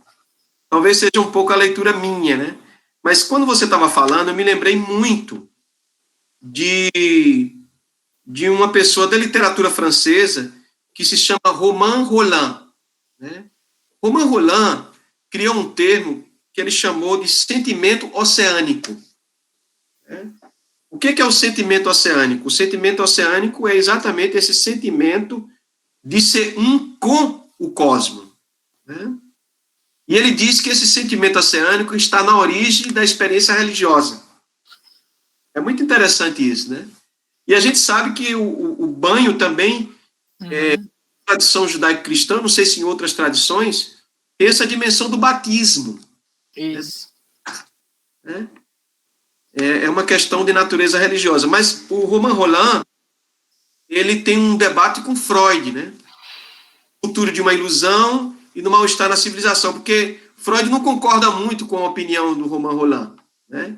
Talvez seja um pouco a leitura minha, né? Mas quando você estava falando, eu me lembrei muito de uma pessoa da literatura francesa que se chama Romain Rolland, né? Romain Rolland criou um termo que ele chamou de sentimento oceânico, né? O que é o sentimento oceânico? O sentimento oceânico é exatamente esse sentimento de ser um com o cosmos, né? E ele diz que esse sentimento oceânico está na origem da experiência religiosa. É muito interessante isso, né? E a gente sabe que o banho também, tradição judaico-cristã, não sei se em outras tradições, tem essa dimensão do batismo. Isso. Né? É uma questão de natureza religiosa. Mas o Romain Rolland, ele tem um debate com Freud, né? O futuro de uma ilusão e no mal-estar na civilização, porque Freud não concorda muito com a opinião do Romain Rolland, né?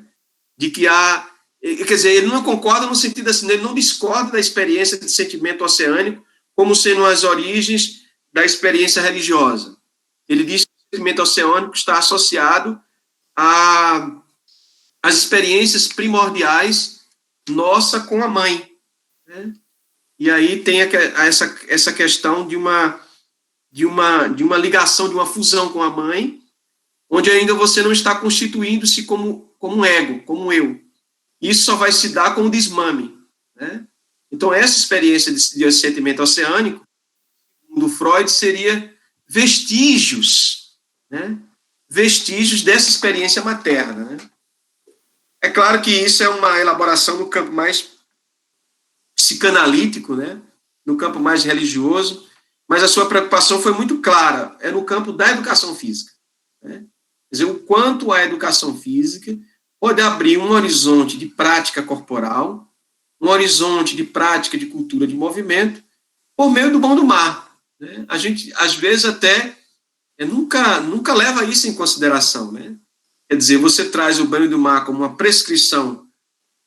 De que quer dizer, ele não concorda no sentido assim, ele não discorda da experiência de sentimento oceânico como sendo as origens da experiência religiosa. Ele diz que o sentimento oceânico está associado às experiências primordiais nossa com a mãe, né? E aí tem essa questão de uma ligação, de uma fusão com a mãe, onde ainda você não está constituindo-se como um ego, como um eu. Isso só vai se dar com o desmame, né? Então, essa experiência de assentimento oceânico, do Freud, seria vestígios, né? Vestígios dessa experiência materna, né? É claro que isso é uma elaboração no campo mais psicanalítico, né? No campo mais religioso, mas a sua preocupação foi muito clara, é no campo da educação física, né? Quer dizer, o quanto a educação física pode abrir um horizonte de prática corporal, um horizonte de prática de cultura de movimento, por meio do bom do mar, né? A gente, às vezes, até nunca leva isso em consideração, né? Quer dizer, você traz o banho do mar como uma prescrição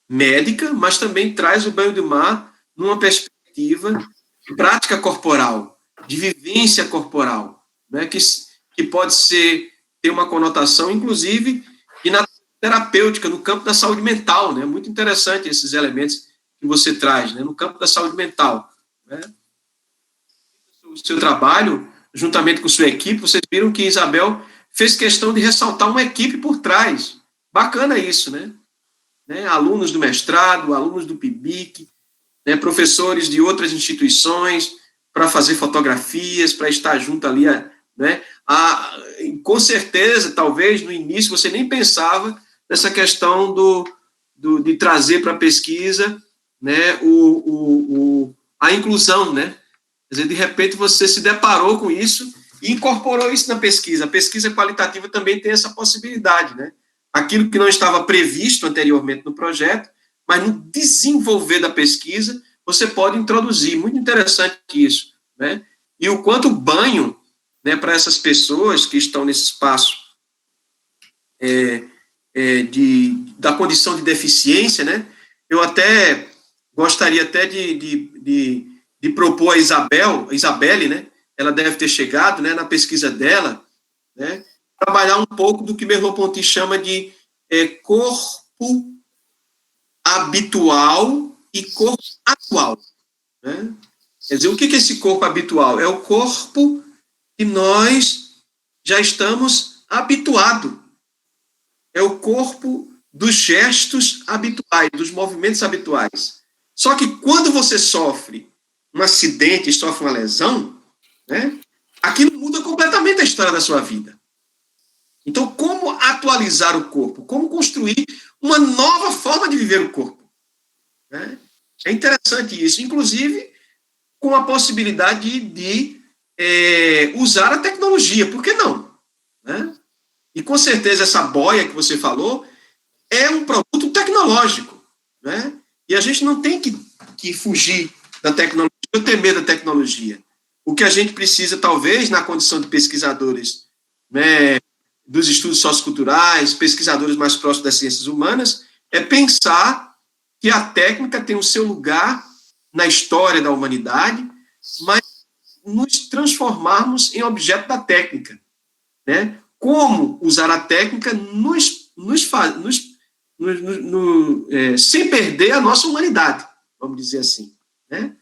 médica, mas também traz o banho do mar numa perspectiva de prática corporal, de vivência corporal, né? Que pode ter uma conotação, inclusive, e na terapêutica, no campo da saúde mental, né? Muito interessante esses elementos que você traz, né? No campo da saúde mental, né? O seu trabalho, juntamente com sua equipe, vocês viram que Isabel fez questão de ressaltar uma equipe por trás. Bacana isso, né? Alunos do mestrado, alunos do PIBIC, né? Professores de outras instituições, para fazer fotografias, para estar junto ali, né? Com certeza, talvez, no início, você nem pensava nessa questão de trazer para a pesquisa, né, a inclusão, né? Quer dizer, de repente você se deparou com isso e incorporou isso na pesquisa. A pesquisa qualitativa também tem essa possibilidade, né? Aquilo que não estava previsto anteriormente no projeto, mas no desenvolver da pesquisa, você pode introduzir. Muito interessante isso, né? E o quanto o banho, né, para essas pessoas que estão nesse espaço da condição de deficiência, né? Eu até gostaria até de propor a Isabelle, né? Ela deve ter chegado, né, na pesquisa dela, né, trabalhar um pouco do que Merleau-Ponty chama de corpo habitual e corpo atual, né? Quer dizer, o que é esse corpo habitual? É o corpo que nós já estamos habituados. É o corpo dos gestos habituais, dos movimentos habituais. Só que quando você sofre um acidente, sofre uma lesão, né, aquilo muda completamente a história da sua vida. Então, como atualizar o corpo? Como construir uma nova forma de viver o corpo? Né? É interessante isso, inclusive com a possibilidade de usar a tecnologia, por que não? Né? E com certeza essa boia que você falou é um produto tecnológico, né? E a gente não tem que fugir da tecnologia, ou ter medo da tecnologia. O que a gente precisa, talvez, na condição de pesquisadores, né, dos estudos socioculturais, pesquisadores mais próximos das ciências humanas, é pensar que a técnica tem o seu lugar na história da humanidade, mas nos transformarmos em objeto da técnica, né? Como usar a técnica sem perder a nossa humanidade, vamos dizer assim, né?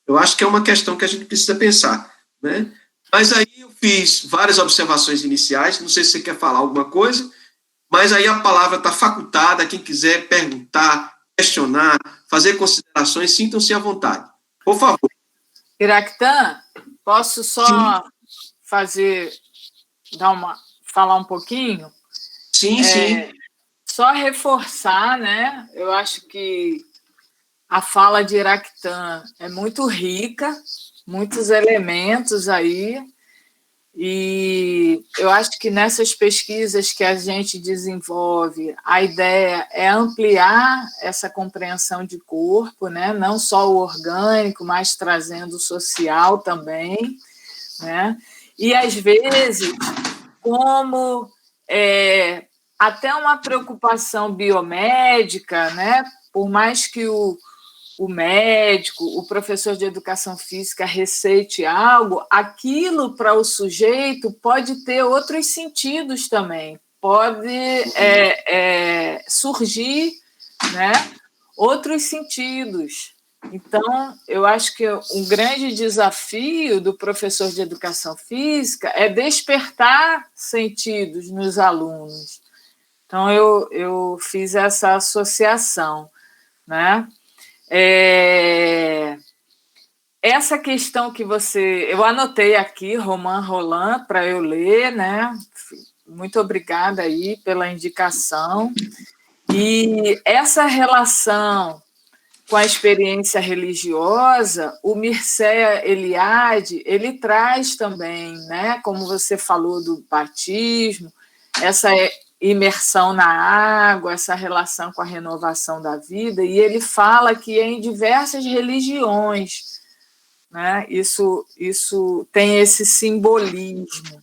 Eu acho que é uma questão que a gente precisa pensar, né? Mas aí eu fiz várias observações iniciais, não sei se você quer falar alguma coisa, mas aí a palavra está facultada, quem quiser perguntar, questionar, fazer considerações, sintam-se à vontade. Por favor. Iraquitã, posso só falar um pouquinho? Sim. Só reforçar, né? Eu acho que a fala de Iraquitã é muito rica, muitos elementos aí, e eu acho que nessas pesquisas que a gente desenvolve, a ideia é ampliar essa compreensão de corpo, né? Não só o orgânico, mas trazendo o social também, né? E, às vezes, como até uma preocupação biomédica, né? Por mais que o médico, o professor de educação física receite algo, aquilo para o sujeito pode ter outros sentidos também, pode surgir, né, outros sentidos. Então, eu acho que um grande desafio do professor de educação física é despertar sentidos nos alunos. Então, eu fiz essa associação, né? Essa questão que eu anotei aqui, Romain Rolland, para eu ler, né? Muito obrigada aí pela indicação. E essa relação com a experiência religiosa, o Mircea Eliade, ele traz também, né? Como você falou do batismo, essa imersão na água, essa relação com a renovação da vida, e ele fala que é em diversas religiões, né? Isso tem esse simbolismo.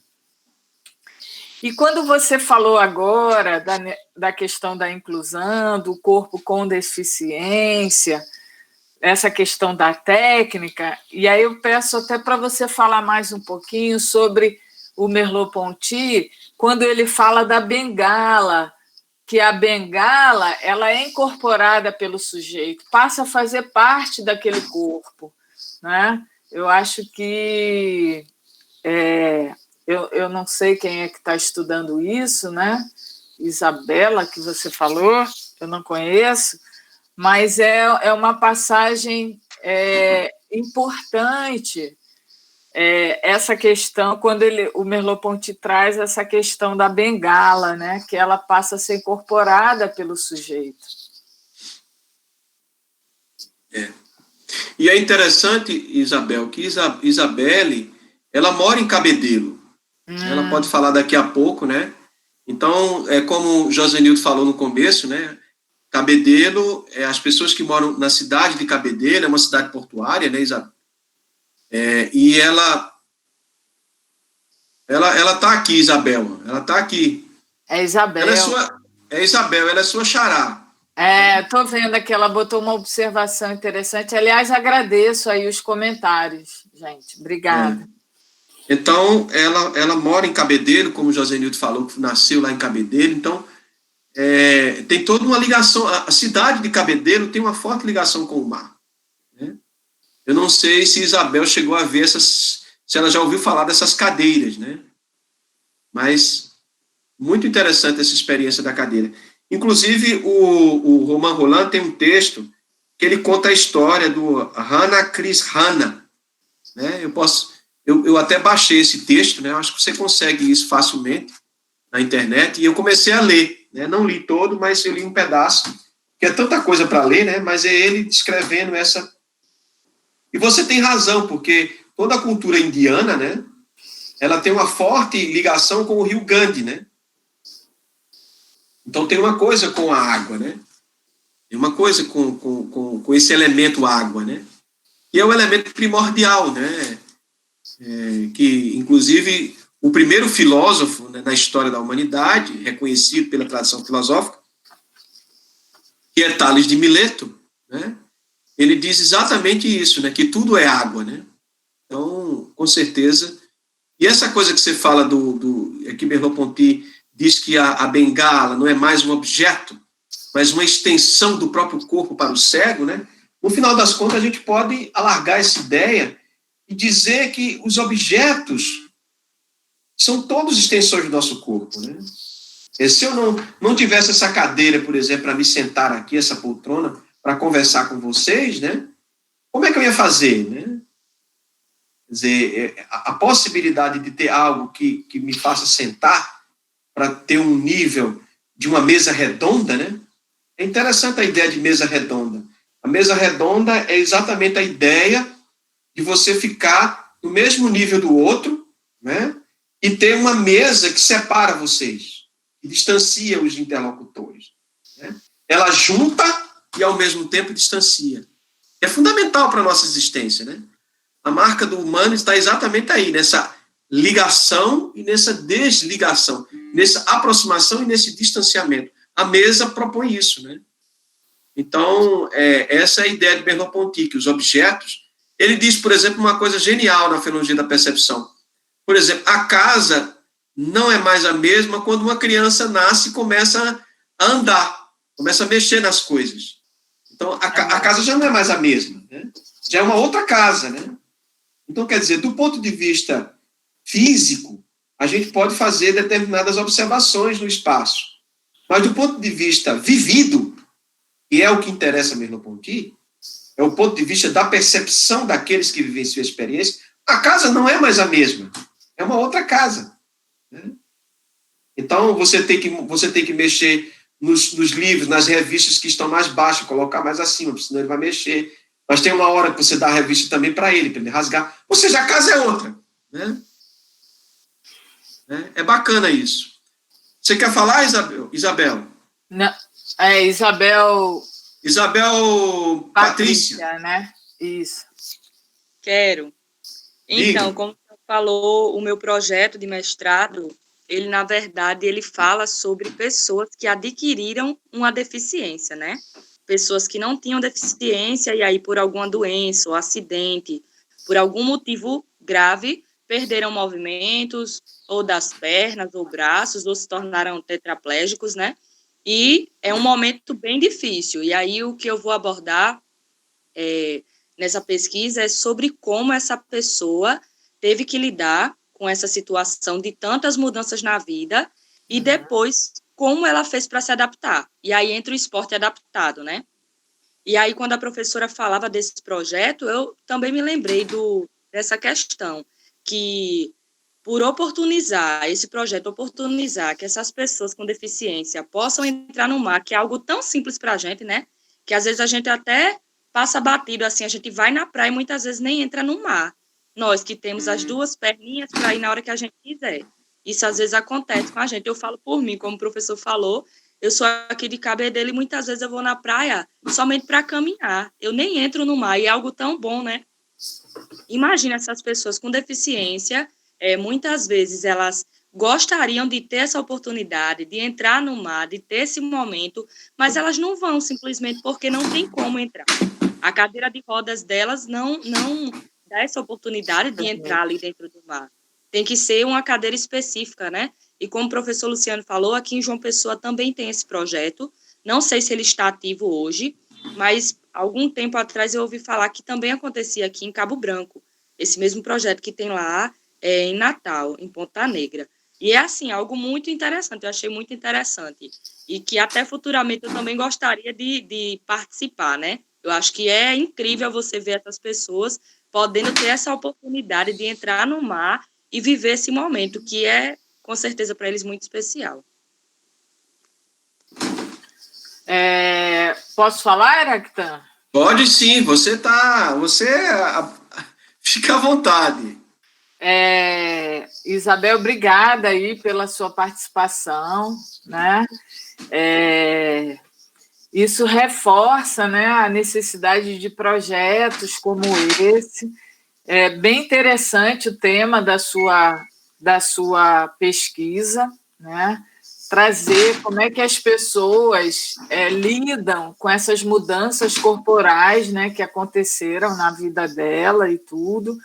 E quando você falou agora da questão da inclusão, do corpo com deficiência, essa questão da técnica, e aí eu peço até para você falar mais um pouquinho sobre o Merleau-Ponty, quando ele fala da bengala, que a bengala ela é incorporada pelo sujeito, passa a fazer parte daquele corpo, né? Eu acho que... Eu não sei quem é que está estudando isso, né? Isabela, que você falou, eu não conheço, mas é uma passagem importante, essa questão, quando o Merleau-Ponty traz essa questão da bengala, né? Que ela passa a ser incorporada pelo sujeito. E é interessante, Isabel, que Isabelle, ela mora em Cabedelo. Ela pode falar daqui a pouco, né? Então, como o Josenildo falou no começo, né? Cabedelo, as pessoas que moram na cidade de Cabedelo, é uma cidade portuária, né, Isabel? E ela está aqui, Isabel. Ela está aqui. É Isabel. Isabel, ela é sua xará. Estou vendo aqui, ela botou uma observação interessante. Aliás, agradeço aí os comentários, gente. Obrigada. Então, ela mora em Cabedelo, como o Josenildo falou, que nasceu lá em Cabedelo. Então, tem toda uma ligação. A cidade de Cabedelo tem uma forte ligação com o mar. Né? Eu não sei se Isabel chegou a ver se ela já ouviu falar dessas cadeiras, né? Mas muito interessante essa experiência da cadeira. Inclusive, o Romain Rolland tem um texto que ele conta a história do Hannah Chris Hannah. Né? Eu até baixei esse texto, né? Eu acho que você consegue isso facilmente na internet, e eu comecei a ler, né? Não li todo, mas eu li um pedaço, que é tanta coisa para ler, né? Mas é ele descrevendo essa... E você tem razão, porque toda a cultura indiana, né? Ela tem uma forte ligação com o rio Gandhi, né? Então tem uma coisa com a água, né? Tem uma coisa com esse elemento água, né? E é um elemento primordial, né? Que, inclusive, o primeiro filósofo, né, na história da humanidade, reconhecido pela tradição filosófica, que é Tales de Mileto, né, ele diz exatamente isso, né, que tudo é água. Né? Então, com certeza. E essa coisa que você fala que Merleau-Ponty diz que a bengala não é mais um objeto, mas uma extensão do próprio corpo para o cego, né? No final das contas, a gente pode alargar essa ideia e dizer que os objetos são todos extensões do nosso corpo, né? Se eu não tivesse essa cadeira, por exemplo, para me sentar aqui, essa poltrona, para conversar com vocês, né? Como é que eu ia fazer, né? Quer dizer, a possibilidade de ter algo que me faça sentar para ter um nível de uma mesa redonda, né? É interessante a ideia de mesa redonda. A mesa redonda é exatamente a ideia de você ficar no mesmo nível do outro, né? E ter uma mesa que separa vocês, que distancia os interlocutores. Né? Ela junta e, ao mesmo tempo, distancia. É fundamental para a nossa existência, né? A marca do humano está exatamente aí, nessa ligação e nessa desligação, nessa aproximação e nesse distanciamento. A mesa propõe isso, né? Então, essa é a ideia de Merleau-Ponty, que os objetos... Ele diz, por exemplo, uma coisa genial na fenomenologia da percepção. Por exemplo, a casa não é mais a mesma quando uma criança nasce e começa a andar, começa a mexer nas coisas. Então, a casa já não é mais a mesma, né? Já é uma outra casa, né? Então, quer dizer, do ponto de vista físico, a gente pode fazer determinadas observações no espaço. Mas do ponto de vista vivido, e é o que interessa a Merleau-Ponty, é o ponto de vista da percepção daqueles que vivenciam a experiência, a casa não é mais a mesma, é uma outra casa. Né? Então, você tem que mexer nos livros, nas revistas que estão mais baixas, colocar mais acima, senão ele vai mexer. Mas tem uma hora que você dá a revista também para ele rasgar. Ou seja, a casa é outra. Né? É bacana isso. Você quer falar, Isabel? Não, Isabel Patrícia, né? Isso. Quero. Então, Diga. como você falou, o meu projeto de mestrado, ele, na verdade, ele fala sobre pessoas que adquiriram uma deficiência, né? Pessoas que não tinham deficiência e aí, por alguma doença ou acidente, por algum motivo grave, perderam movimentos, ou das pernas, ou braços, ou se tornaram tetraplégicos, né? E é um momento bem difícil. E aí, o que eu vou abordar nessa pesquisa é sobre como essa pessoa teve que lidar com essa situação de tantas mudanças na vida e depois como ela fez para se adaptar. E aí entra o esporte adaptado, né? E aí, quando a professora falava desse projeto, eu também me lembrei dessa questão, que por oportunizar esse projeto, oportunizar que essas pessoas com deficiência possam entrar no mar, que é algo tão simples para a gente, né? Que às vezes a gente até passa batido, assim, a gente vai na praia e muitas vezes nem entra no mar. Nós que temos as duas perninhas para ir na hora que a gente quiser. Isso às vezes acontece com a gente. Eu falo por mim, como o professor falou, eu sou aqui de Cabedelo e muitas vezes eu vou na praia somente para caminhar. Eu nem entro no mar e é algo tão bom, né? Imagina essas pessoas com deficiência, muitas vezes elas gostariam de ter essa oportunidade, de entrar no mar, de ter esse momento, mas elas não vão simplesmente porque não tem como entrar. A cadeira de rodas delas não dá essa oportunidade de entrar ali dentro do mar. Tem que ser uma cadeira específica, né? E como o professor Luciano falou, aqui em João Pessoa também tem esse projeto. Não sei se ele está ativo hoje, mas algum tempo atrás eu ouvi falar que também acontecia aqui em Cabo Branco, esse mesmo projeto que tem lá em Natal, em Ponta Negra. E é, assim, algo muito interessante, eu achei muito interessante. E que até futuramente eu também gostaria de participar, né? Eu acho que é incrível você ver essas pessoas podendo ter essa oportunidade de entrar no mar e viver esse momento, que é, com certeza, para eles muito especial. Posso falar, Heráclito? Pode sim, você fica à vontade. Isabel, obrigada aí pela sua participação, né? Isso reforça, né, a necessidade de projetos como esse. É bem interessante o tema da sua pesquisa, né? Trazer como é que as pessoas lidam com essas mudanças corporais, né, que aconteceram na vida dela e tudo.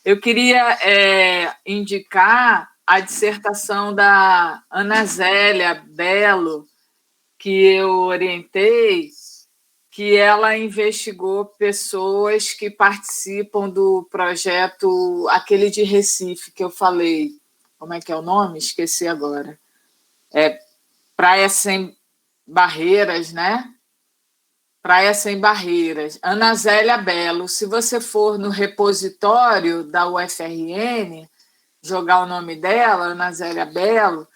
Eu queria indicar a dissertação da Ana Zélia Belo, que eu orientei, que ela investigou pessoas que participam do projeto, aquele de Recife que eu falei. Como é que é o nome? Esqueci agora. Praia Sem Barreiras, né? Praia Sem Barreiras. Ana Zélia Belo. Se você for no repositório da UFRN, jogar o nome dela, Ana Zélia Belo,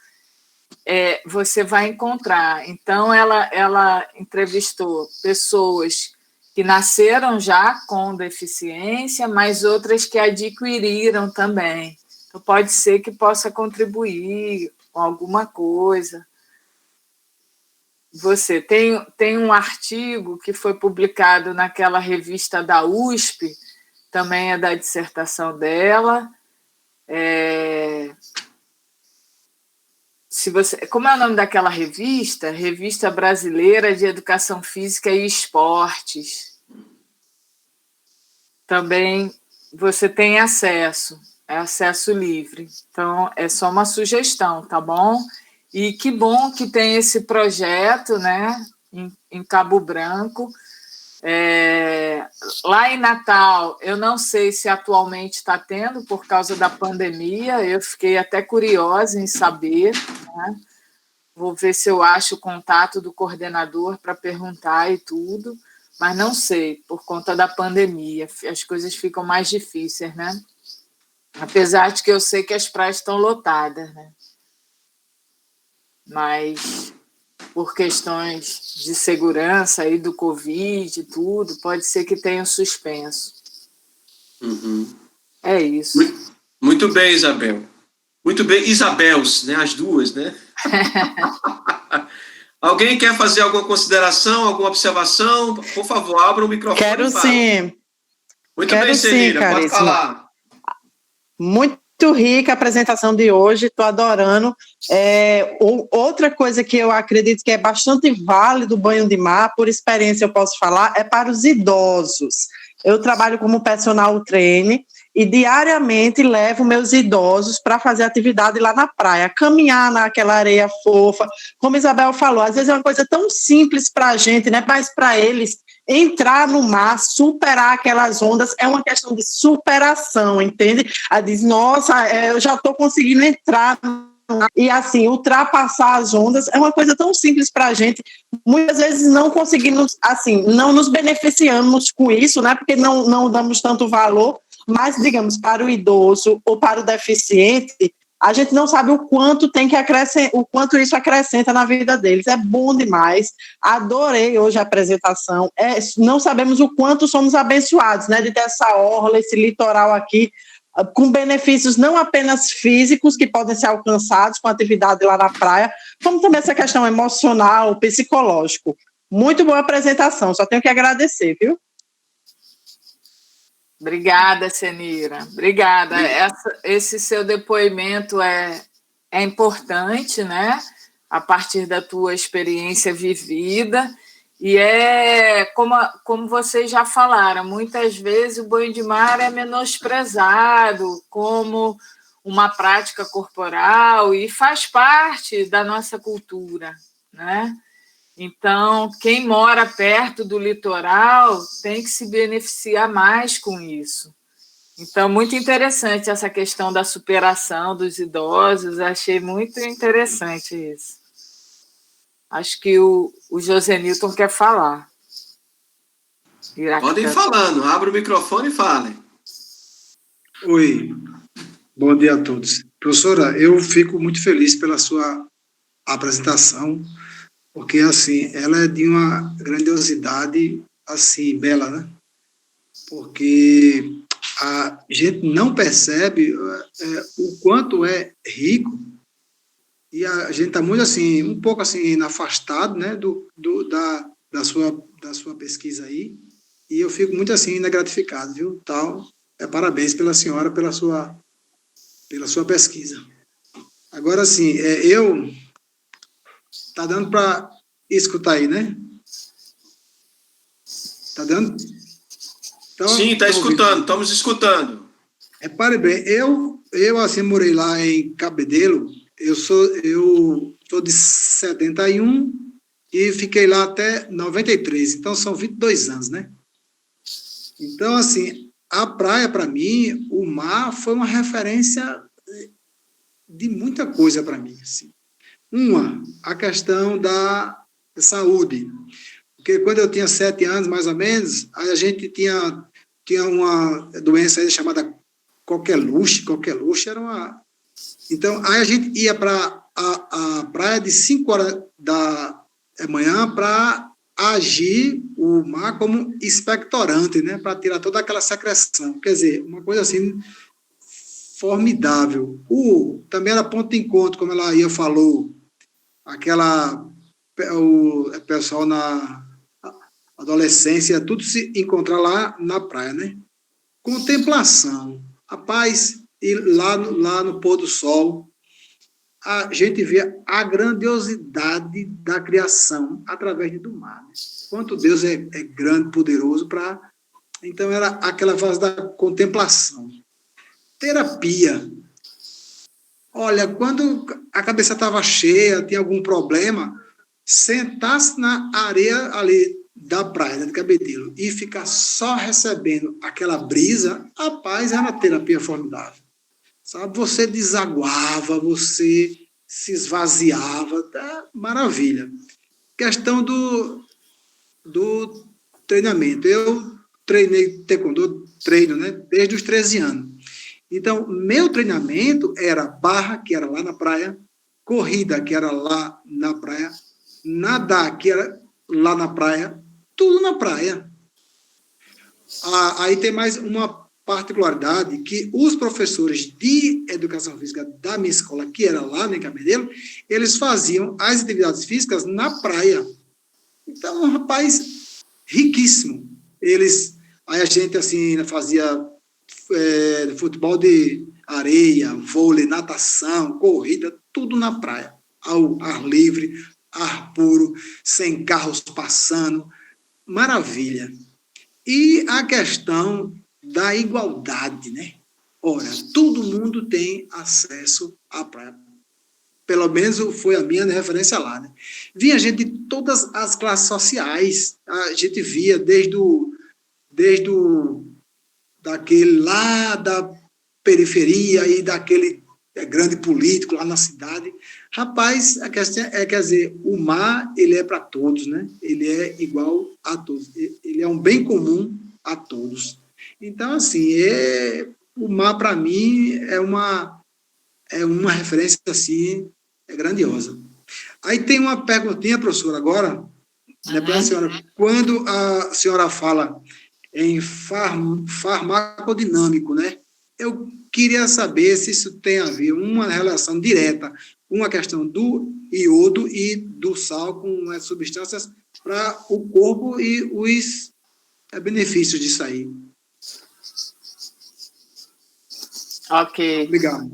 você vai encontrar. Então, ela entrevistou pessoas que nasceram já com deficiência, mas outras que adquiriram também. Então, pode ser que possa contribuir com alguma coisa. Você tem um artigo que foi publicado naquela revista da USP, também é da dissertação dela. Como é o nome daquela revista? Revista Brasileira de Educação Física e Esportes. Também você tem acesso, é acesso livre. Então, é só uma sugestão, tá bom? E que bom que tem esse projeto, né, em Cabo Branco. Lá em Natal, eu não sei se atualmente está tendo por causa da pandemia, eu fiquei até curiosa em saber, né? Vou ver se eu acho o contato do coordenador para perguntar e tudo, mas não sei, por conta da pandemia, as coisas ficam mais difíceis, né? Apesar de que eu sei que as praias estão lotadas, né? Mas por questões de segurança aí do Covid e tudo, pode ser que tenha suspenso. Uhum. É isso. Muito bem, Isabel. Muito bem, Isabels, né? As duas, né? Alguém quer fazer alguma consideração, alguma observação? Por favor, abra o microfone. Quero sim. Muito Quero bem, Celina, sim, pode falar. Muito rica a apresentação de hoje, estou adorando. Outra coisa que eu acredito que é bastante válido o banho de mar, por experiência eu posso falar, é para os idosos. Eu trabalho como personal trainer e diariamente levo meus idosos para fazer atividade lá na praia, caminhar naquela areia fofa. Como a Isabel falou, às vezes é uma coisa tão simples para a gente, né? Mas para eles, entrar no mar, superar aquelas ondas, é uma questão de superação, entende? Ela diz, nossa, eu já estou conseguindo entrar no mar. E assim, ultrapassar as ondas é uma coisa tão simples para a gente. Muitas vezes não conseguimos, assim, não nos beneficiamos com isso, né? Porque não damos tanto valor, mas, digamos, para o idoso ou para o deficiente, a gente não sabe o quanto tem que acrescentar, o quanto isso acrescenta na vida deles. É bom demais. Adorei hoje a apresentação. Não sabemos o quanto somos abençoados, né, de ter essa orla, esse litoral aqui, com benefícios não apenas físicos, que podem ser alcançados com atividade lá na praia, como também essa questão emocional, psicológico. Muito boa apresentação, só tenho que agradecer, viu? Obrigada, Senira. Obrigada. Esse seu depoimento é importante, né? A partir da tua experiência vivida. E como vocês já falaram, muitas vezes o banho de mar é menosprezado como uma prática corporal e faz parte da nossa cultura, né? Então, quem mora perto do litoral tem que se beneficiar mais com isso. Então, muito interessante essa questão da superação dos idosos, achei muito interessante isso. Acho que o José Nilton quer falar. Podem ir falando, abra o microfone e falem. Oi, bom dia a todos. Professora, eu fico muito feliz pela sua apresentação, porque, assim, ela é de uma grandiosidade, assim, bela, né? Porque a gente não percebe o quanto é rico e a gente está muito, assim, um pouco, assim, afastado, né, da sua pesquisa aí, e eu fico muito, assim, ainda gratificado, viu? Parabéns pela senhora, pela sua pesquisa. Agora, assim, tá dando para escutar aí, né? Tá dando? Então, sim, está escutando, estamos escutando. Repare bem, eu assim, morei lá em Cabedelo, eu sou de 71 e fiquei lá até 93, então são 22 anos, né? Então, assim, a praia, para mim, o mar foi uma referência de muita coisa para mim, assim. A questão da saúde, porque quando eu tinha 7 anos, mais ou menos, a gente tinha uma doença aí chamada coqueluche era uma... Então, aí a gente ia para a praia de 5 horas da manhã para agir o mar como expectorante, né, para tirar toda aquela secreção. Quer dizer, uma coisa assim formidável. Também era ponto de encontro, como ela falou, o pessoal na adolescência, tudo se encontrar lá na praia, né? Contemplação. Rapaz, e lá no pôr do sol, a gente vê a grandiosidade da criação através do mar. Né? Quanto Deus é grande, poderoso para... Então, era aquela fase da contemplação. Terapia. Olha, quando a cabeça estava cheia, tinha algum problema, sentar-se na areia ali da praia de Cabedelo e ficar só recebendo aquela brisa, rapaz, era uma terapia formidável. Sabe? Você desaguava, você se esvaziava, tá? Maravilha. Questão treinamento. Eu treinei taekwondo, né, desde os 13 anos. Então, meu treinamento era barra, que era lá na praia, corrida, que era lá na praia, nadar, que era lá na praia, tudo na praia. Aí tem mais uma particularidade, que os professores de educação física da minha escola, que era lá em Cabedelo, eles faziam as atividades físicas na praia. Então, um rapaz riquíssimo. Aí a gente, assim, fazia futebol de areia, vôlei, natação, corrida, tudo na praia, ao ar livre, ar puro, sem carros passando, maravilha. E a questão da igualdade, né? Ora, todo mundo tem acesso à praia. Pelo menos foi a minha referência lá, né? Vinha gente de todas as classes sociais. A gente via desde daquele lá da periferia e daquele grande político lá na cidade. Rapaz, a questão quer dizer, o mar, ele é para todos, né? Ele é igual a todos. Ele é um bem comum a todos. Então, assim, o mar, para mim, é uma referência, assim, grandiosa. Aí tem uma perguntinha, professora, agora, né, para a senhora. Quando a senhora fala em farmacodinâmico, né? Eu queria saber se isso tem a ver, uma relação direta com a questão do iodo e do sal, com as substâncias para o corpo e os benefícios disso aí. Ok. Obrigado.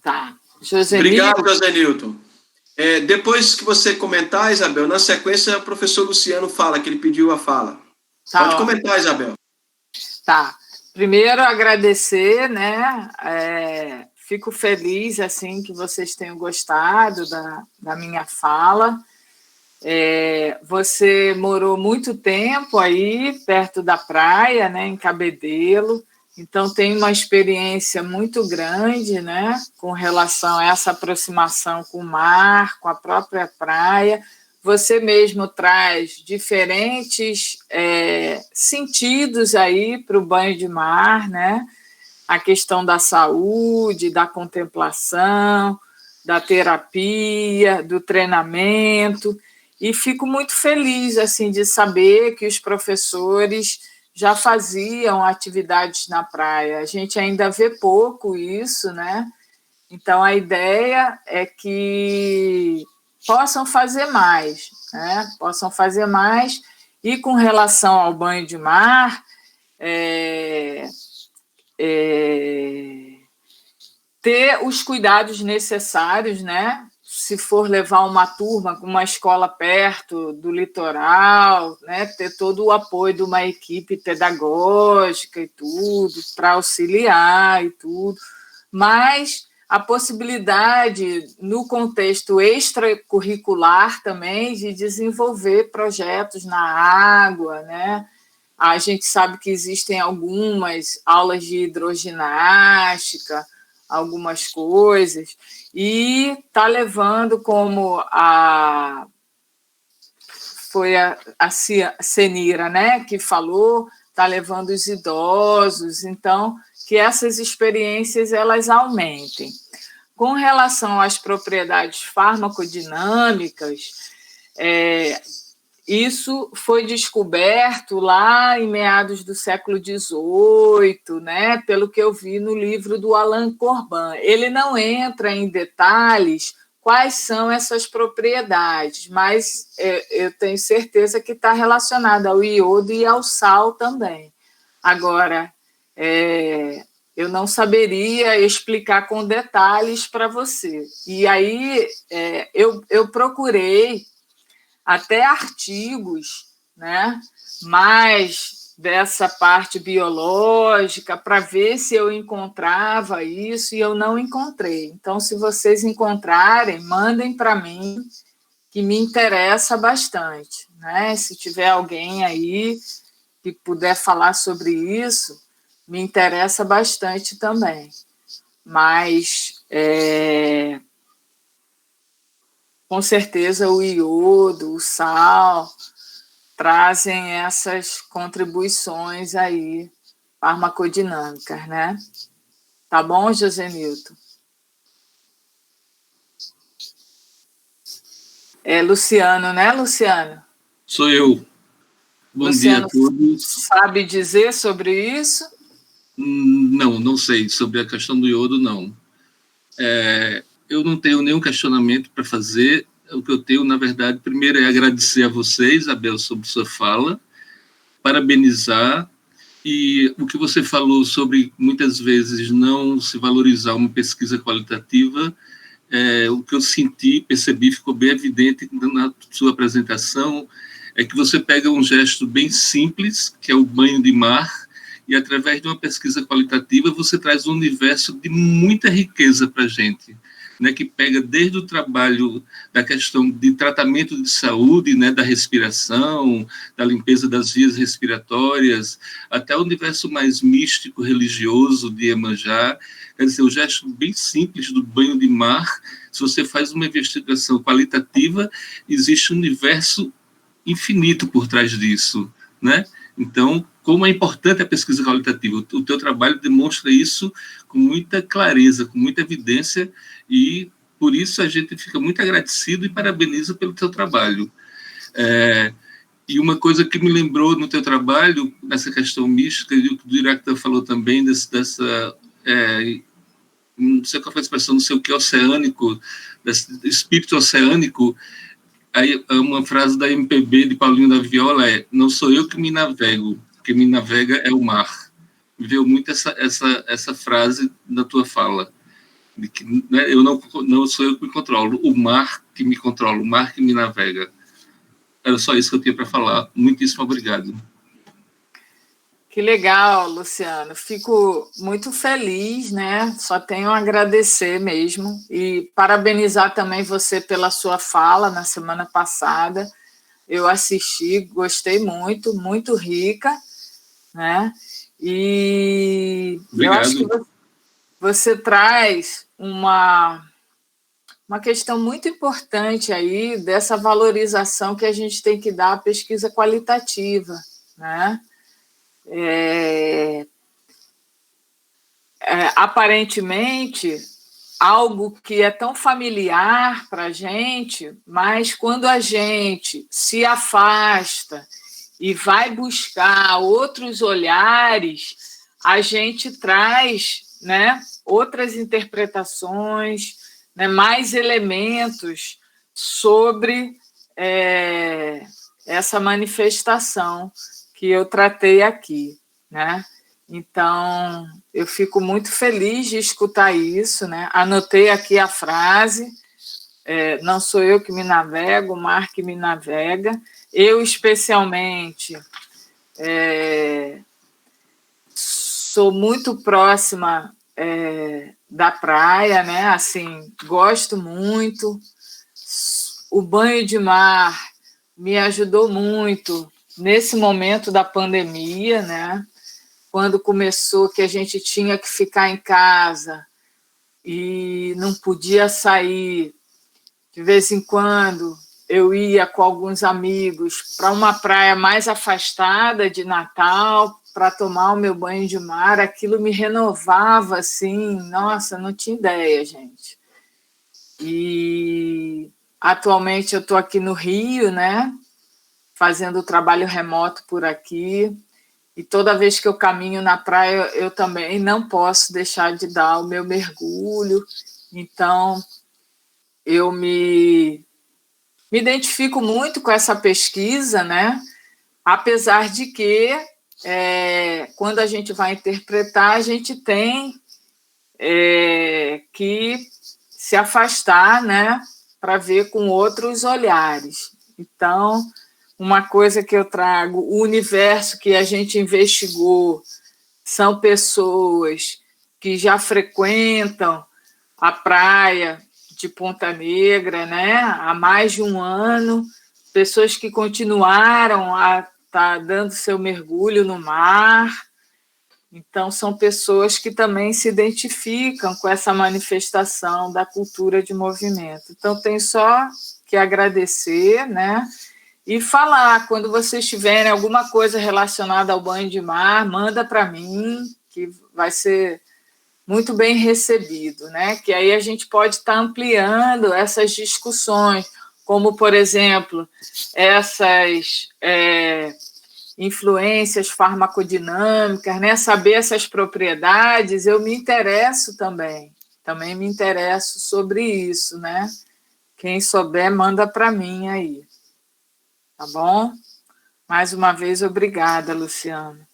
Tá. José Obrigado, José Nilton. Depois que você comentar, Isabel, na sequência o professor Luciano fala, que ele pediu a fala. Tá, pode comentar, Isabel. Tá. Primeiro, agradecer, né? Fico feliz, assim, que vocês tenham gostado da minha fala. Você morou muito tempo aí, perto da praia, né, em Cabedelo, então tem uma experiência muito grande, né, com relação a essa aproximação com o mar, com a própria praia. Você mesmo traz diferentes sentidos aí para o banho de mar, né? A questão da saúde, da contemplação, da terapia, do treinamento. E fico muito feliz assim de saber que os professores já faziam atividades na praia. A gente ainda vê pouco isso, né? Então, a ideia é que possam fazer mais, né? Possam fazer mais. E com relação ao banho de mar, ter os cuidados necessários, né? Se for levar uma turma, uma escola perto do litoral, né? Ter todo o apoio de uma equipe pedagógica e tudo, para auxiliar e tudo. Mas a possibilidade, no contexto extracurricular também, de desenvolver projetos na água, né? A gente sabe que existem algumas aulas de hidroginástica, algumas coisas, e está levando como foi a Senira, né, que falou, está levando os idosos, então que essas experiências elas aumentem. Com relação às propriedades farmacodinâmicas, isso foi descoberto lá em meados do século XVIII, né, pelo que eu vi no livro do Alain Corbin. Ele não entra em detalhes quais são essas propriedades, mas eu tenho certeza que está relacionada ao iodo e ao sal também. Agora, eu não saberia explicar com detalhes para você. E aí eu procurei até artigos, né, mais dessa parte biológica, para ver se eu encontrava isso, e eu não encontrei. Então, se vocês encontrarem, mandem para mim, que me interessa bastante, né? Se tiver alguém aí que puder falar sobre isso, me interessa bastante também. Mas com certeza o iodo, o sal, trazem essas contribuições aí farmacodinâmicas, né? Tá bom, José Nilton? É Luciano, né, Luciano? Sou eu. Bom dia a todos. Sabe dizer sobre isso? Não sei. Sobre a questão do iodo, não. Eu não tenho nenhum questionamento para fazer. O que eu tenho, na verdade, primeiro é agradecer a você, Isabel, sobre sua fala, parabenizar, e o que você falou sobre, muitas vezes, não se valorizar uma pesquisa qualitativa, o que eu senti, percebi, ficou bem evidente na sua apresentação, é que você pega um gesto bem simples, que é o banho de mar, e através de uma pesquisa qualitativa você traz um universo de muita riqueza para a gente, né, que pega desde o trabalho da questão de tratamento de saúde, né, da respiração, da limpeza das vias respiratórias, até o universo mais místico, religioso de Iemanjá. Quer dizer, o gesto bem simples do banho de mar, se você faz uma investigação qualitativa, existe um universo infinito por trás disso, né? Então, como é importante a pesquisa qualitativa, o teu trabalho demonstra isso com muita clareza, com muita evidência, e por isso a gente fica muito agradecido e parabeniza pelo teu trabalho. E uma coisa que me lembrou no teu trabalho, nessa questão mística, e o que o Director falou também, dessa não sei qual foi a expressão, não sei o que, oceânico, desse espírito oceânico. Aí uma frase da MPB de Paulinho da Viola não sou eu que me navego, quem me navega é o mar. Me veio muito essa frase na tua fala, de que, né, eu não sou eu que me controlo, o mar que me controla, o mar que me navega. Era só isso que eu tinha para falar. Muitíssimo obrigado. Que legal, Luciano. Fico muito feliz, né? Só tenho a agradecer mesmo e parabenizar também você pela sua fala na semana passada. Eu assisti, gostei muito, muito rica, né? E obrigado. Eu acho que você traz uma questão muito importante aí dessa valorização que a gente tem que dar à pesquisa qualitativa, né? Aparentemente, algo que é tão familiar para a gente, mas quando a gente se afasta e vai buscar outros olhares, a gente traz, né, outras interpretações, né, mais elementos sobre essa manifestação que eu tratei aqui, né? Então, eu fico muito feliz de escutar isso, né? Anotei aqui a frase, não sou eu que me navego, o mar que me navega. Eu, especialmente, sou muito próxima da praia, né? Assim, gosto muito. O banho de mar me ajudou muito nesse momento da pandemia, né? Quando começou que a gente tinha que ficar em casa e não podia sair, de vez em quando eu ia com alguns amigos para uma praia mais afastada de Natal para tomar o meu banho de mar. Aquilo me renovava, assim, nossa, não tinha ideia, gente. E atualmente eu estou aqui no Rio, né? Fazendo trabalho remoto por aqui, e toda vez que eu caminho na praia, eu também não posso deixar de dar o meu mergulho. Então, eu me identifico muito com essa pesquisa, né? Apesar de que, quando a gente vai interpretar, a gente tem que se afastar, né? Para ver com outros olhares. Então, uma coisa que eu trago, o universo que a gente investigou são pessoas que já frequentam a praia de Ponta Negra, né, há mais de um ano, pessoas que continuaram a estar dando seu mergulho no mar. Então, são pessoas que também se identificam com essa manifestação da cultura de movimento. Então, tenho só que agradecer, né? e falar, quando vocês tiverem alguma coisa relacionada ao banho de mar, manda para mim, que vai ser muito bem recebido, né? Que aí a gente pode estar ampliando essas discussões, como, por exemplo, essas influências farmacodinâmicas, né? Saber essas propriedades, eu me interesso também me interesso sobre isso, né? Quem souber, manda para mim aí. Tá bom? Mais uma vez, obrigada, Luciano.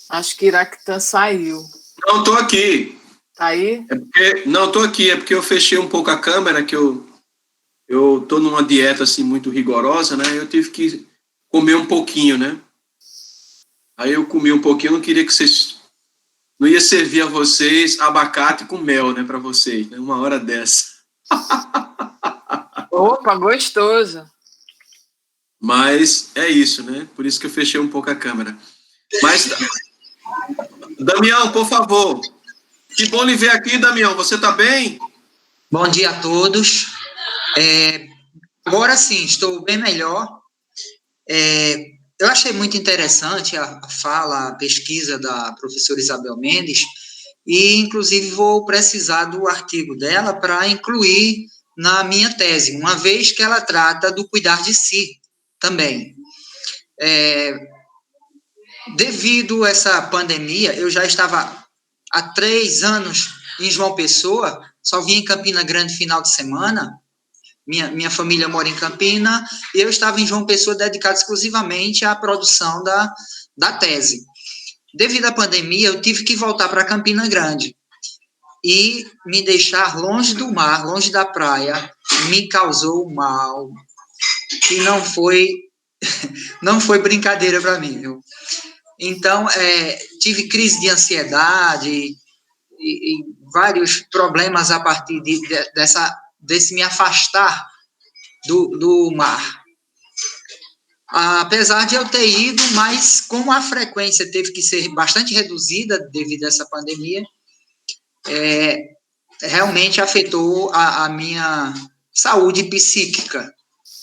Acho que Iraquitã saiu. Não, estou aqui. Tá aí? Não, estou aqui. É porque eu fechei um pouco a câmera, que eu estou numa dieta assim, muito rigorosa, né? Eu tive que comer um pouquinho, né? Aí eu comi um pouquinho, eu não queria que vocês... Não ia servir a vocês abacate com mel, né? Para vocês, né? Uma hora dessa. Opa, gostoso. Mas é isso, né? Por isso que eu fechei um pouco a câmera. Mas, Damião, por favor. Que bom lhe ver aqui, Damião. Você está bem? Bom dia a todos. Agora sim, estou bem melhor. Eu achei muito interessante a fala, a pesquisa da professora Isabel Mendes, e, inclusive, vou precisar do artigo dela para incluir na minha tese, uma vez que ela trata do cuidar de si também. Devido a essa pandemia, eu já estava há 3 anos em João Pessoa, só vim em Campina Grande final de semana. Minha família mora em Campina, e eu estava em João Pessoa dedicado exclusivamente à produção da tese. Devido à pandemia, eu tive que voltar para Campina Grande, e me deixar longe do mar, longe da praia, me causou mal, e não foi brincadeira para mim, viu? Então, tive crise de ansiedade e vários problemas a partir desse me afastar do mar. Apesar de eu ter ido, mas como a frequência teve que ser bastante reduzida devido a essa pandemia, realmente afetou a minha saúde psíquica,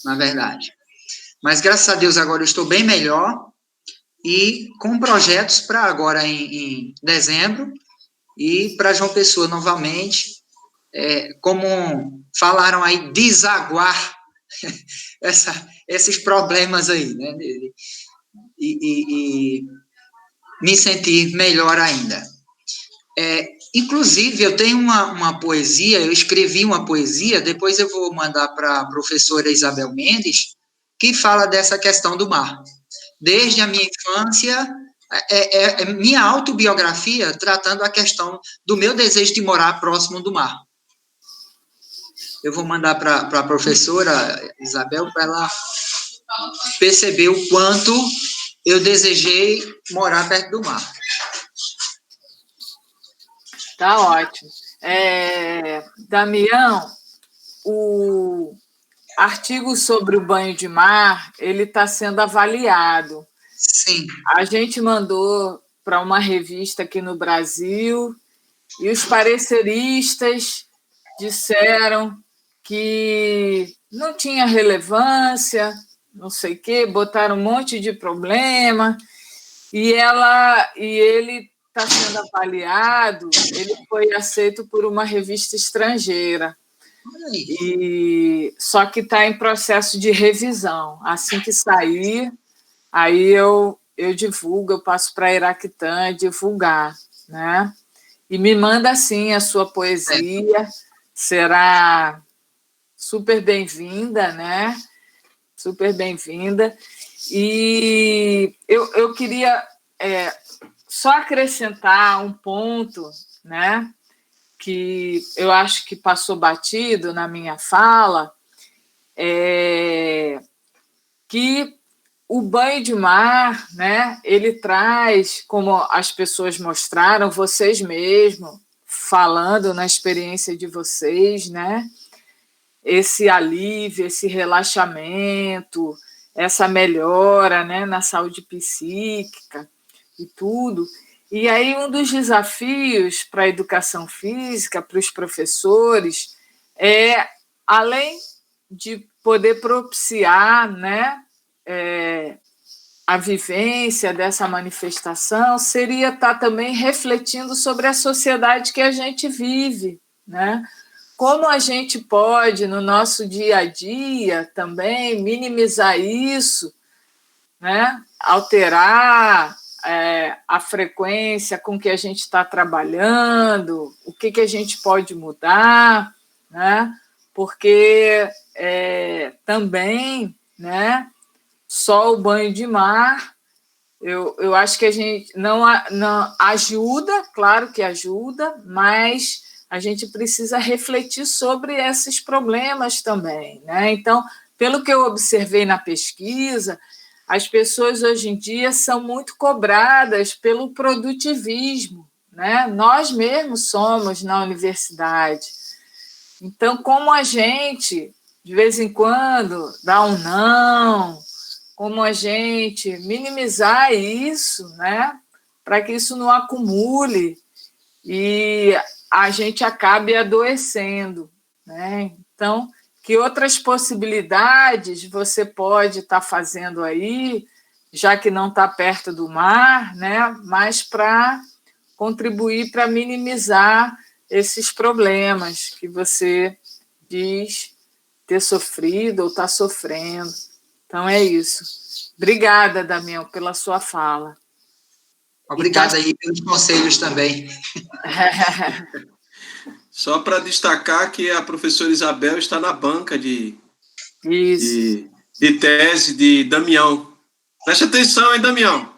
na verdade. Mas, graças a Deus, agora eu estou bem melhor, e com projetos para agora em dezembro, e para João Pessoa novamente, como falaram aí, desaguar esses problemas aí, né? E me sentir melhor ainda. Inclusive, eu tenho uma poesia, eu escrevi uma poesia, depois eu vou mandar para a professora Isabel Mendes, que fala dessa questão do mar. Desde a minha infância, minha autobiografia tratando a questão do meu desejo de morar próximo do mar. Eu vou mandar para a professora Isabel para ela perceber o quanto eu desejei morar perto do mar. Tá ótimo. Damião, o artigo sobre o banho de mar, ele está sendo avaliado. Sim. A gente mandou para uma revista aqui no Brasil, e os pareceristas disseram que não tinha relevância, não sei o quê, botaram um monte de problema, e ele está sendo avaliado, ele foi aceito por uma revista estrangeira, só que está em processo de revisão. Assim que sair, aí eu divulgo, eu passo para a Iraquitã divulgar, né? E me manda, sim, a sua poesia, será super bem-vinda, né? Super bem-vinda. E eu queria só acrescentar um ponto, né, que eu acho que passou batido na minha fala, que o banho de mar, né, ele traz, como as pessoas mostraram, vocês mesmos, falando na experiência de vocês, né, esse alívio, esse relaxamento, essa melhora, né, na saúde psíquica e tudo. E aí um dos desafios para a educação física, para os professores, além de poder propiciar, né, a vivência dessa manifestação seria estar também refletindo sobre a sociedade que a gente vive, né? Como a gente pode, no nosso dia a dia, também minimizar isso, né? Alterar a frequência com que a gente está trabalhando, o que a gente pode mudar, né? Porque também, né, só o banho de mar, eu acho que a gente não ajuda, claro que ajuda, mas a gente precisa refletir sobre esses problemas também, né? Então, pelo que eu observei na pesquisa, as pessoas hoje em dia são muito cobradas pelo produtivismo, né? Nós mesmos somos na universidade. Então, como a gente, de vez em quando, dá um não, como a gente minimizar isso, né? Para que isso não acumule e a gente acabe adoecendo, né? Então, que outras possibilidades você pode estar fazendo aí, já que não está perto do mar, né? Mas para contribuir para minimizar esses problemas que você diz ter sofrido ou está sofrendo. Então, é isso. Obrigada, Damião, pela sua fala. Obrigado aí pelos conselhos também. Só para destacar que a professora Isabel está na banca de tese de Damião. Preste atenção, hein, Damião?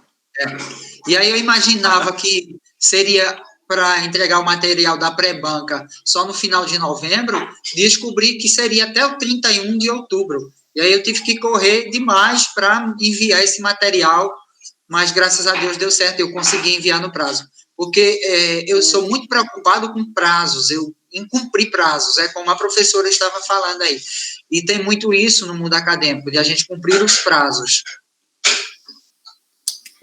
E aí eu imaginava que seria para entregar o material da pré-banca só no final de novembro, descobri que seria até o 31 de outubro. E aí eu tive que correr demais para enviar esse material, mas graças a Deus deu certo, eu consegui enviar no prazo. Porque eu sou muito preocupado com prazos, em cumprir prazos, como a professora estava falando aí. E tem muito isso no mundo acadêmico, de a gente cumprir os prazos.